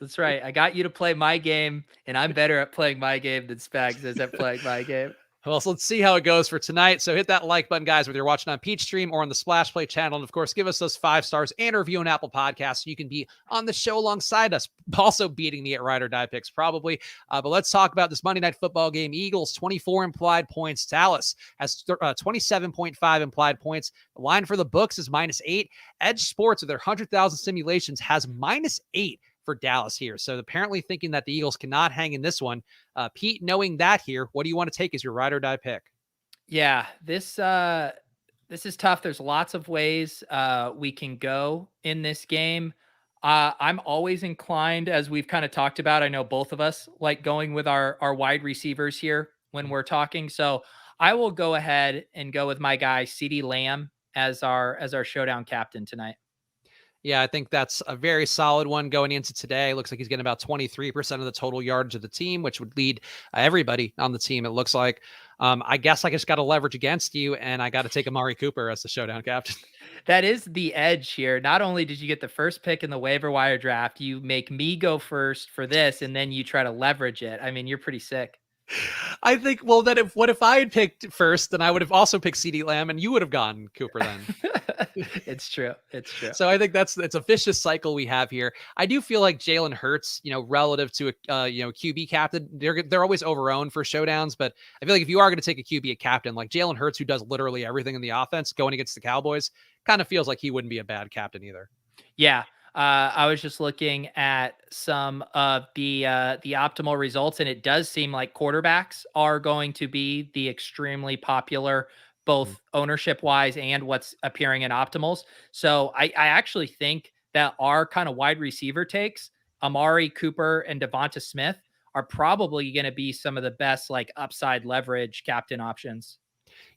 That's right. I got you to play my game, and I'm better at playing my game than Spags is at playing my game. Well, so let's see how it goes for tonight. So hit that like button, guys, whether you're watching on Peachstream or on the Splash Play channel. And of course, give us those 5 stars and a review on Apple Podcasts so you can be on the show alongside us, also beating me at Ride or Die picks probably. But let's talk about this Monday Night Football game. Eagles, 24 implied points. Dallas has 27.5 implied points. The line for the books is -8. Edge Sports, with their 100,000 simulations, has -8 for Dallas here. So apparently thinking that the Eagles cannot hang in this one. Pete, knowing that here, what do you want to take as your ride or die pick? Yeah, this is tough. There's lots of ways we can go in this game. I'm always inclined, as we've kind of talked about, I know both of us like going with our wide receivers here when we're talking. So I will go ahead and go with my guy, CeeDee Lamb, as our showdown captain tonight. Yeah, I think that's a very solid one going into today. Looks like he's getting about 23% of the total yardage of the team, which would lead everybody on the team, it looks like. I guess I just got to leverage against you, and I got to take Amari Cooper as the showdown captain. That is the edge here. Not only did you get the first pick in the waiver wire draft, you make me go first for this, and then you try to leverage it. I mean, you're pretty sick. I think, well, then what if I had picked first, then I would have also picked CeeDee Lamb, and you would have gone Cooper then. It's true. So I think it's a vicious cycle we have here. I do feel like Jalen Hurts, relative to a QB captain, they're always overowned for showdowns. But I feel like if you are going to take a QB captain, like Jalen Hurts, who does literally everything in the offense, going against the Cowboys, kind of feels like he wouldn't be a bad captain either. Yeah. I was just looking at some of the optimal results, and it does seem like quarterbacks are going to be the extremely popular, both ownership wise and what's appearing in optimals. So I actually think that our kind of wide receiver takes, Amari Cooper and Devonta Smith, are probably going to be some of the best like upside leverage captain options.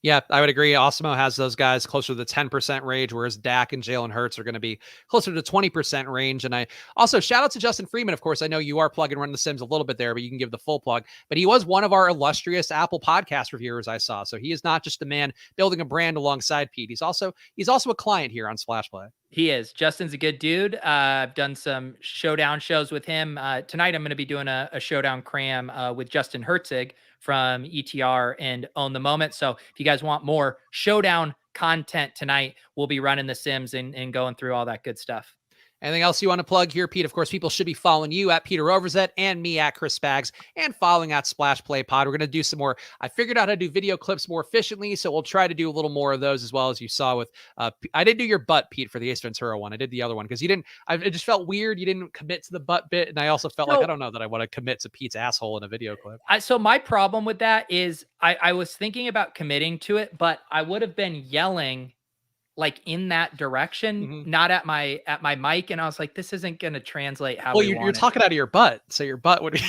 Yeah, I would agree. Osmo has those guys closer to the 10% range, whereas Dak and Jalen Hurts are going to be closer to 20% range. And I also shout out to Justin Freeman. Of course, I know you are plugging Run the Sims a little bit there, but you can give the full plug. But he was one of our illustrious Apple podcast reviewers I saw. So he is not just a man building a brand alongside Pete. He's also a client here on Splash Play. He is. Justin's a good dude. I've done some showdown shows with him. Tonight, I'm going to be doing a showdown cram with Justin Herzig from ETR and Own the Moment. So if you guys want more showdown content tonight, we'll be running the Sims and going through all that good stuff. Anything else you want to plug here, Pete? Of course, people should be following you at Peter Overzet and me at Chris Spags and following at Splash Play Pod. We're going to do some more. I figured out how to do video clips more efficiently, so we'll try to do a little more of those as well. As you saw with, I didn't do your butt, Pete, for the Ace Ventura one. I did the other one because you didn't, it just felt weird. You didn't commit to the butt bit. And I also felt like, I don't know that I want to commit to Pete's asshole in a video clip. So my problem with that is I was thinking about committing to it, but I would have been yelling like in that direction, not at my mic. And I was like, this isn't going to translate how you're talking out of your butt. So your butt would be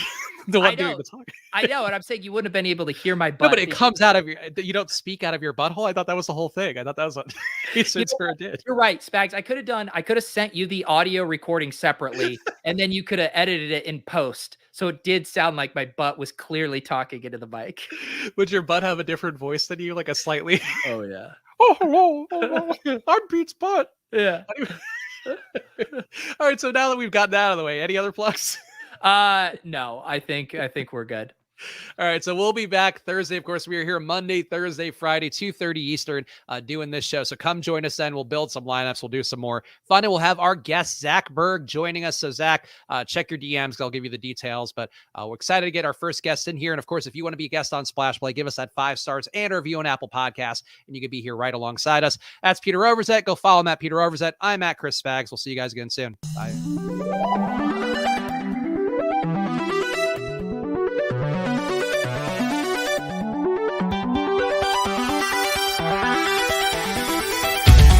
the one doing the talking. I know. And I'm saying you wouldn't have been able to hear my butt. No, but it comes out of you don't speak out of your butthole. I thought that was the whole thing. I thought that was what Ventura did. You're right, Spags. I could have sent you the audio recording separately and then you could have edited it in post. So it did sound like my butt was clearly talking into the mic. Would your butt have a different voice than you? Like a slightly. Oh, yeah. Oh, hello. I'm Pete's butt. Yeah. All right. So now that we've gotten that out of the way, any other plugs? No, I think we're good. All right, so we'll be back Thursday. Of course, we are here Monday, Thursday, Friday, 2:30 Eastern, doing this show. So come join us then. We'll build some lineups. We'll do some more fun, and we'll have our guest Zach Berg joining us. So Zach, check your DMs. I'll give you the details. But we're excited to get our first guest in here. And of course, if you want to be a guest on Splash Play, give us that 5 stars and a review on Apple Podcasts, and you can be here right alongside us. That's Peter Overzet. Go follow him at Peter Overzet. I'm at Chris Spags. We'll see you guys again soon. Bye.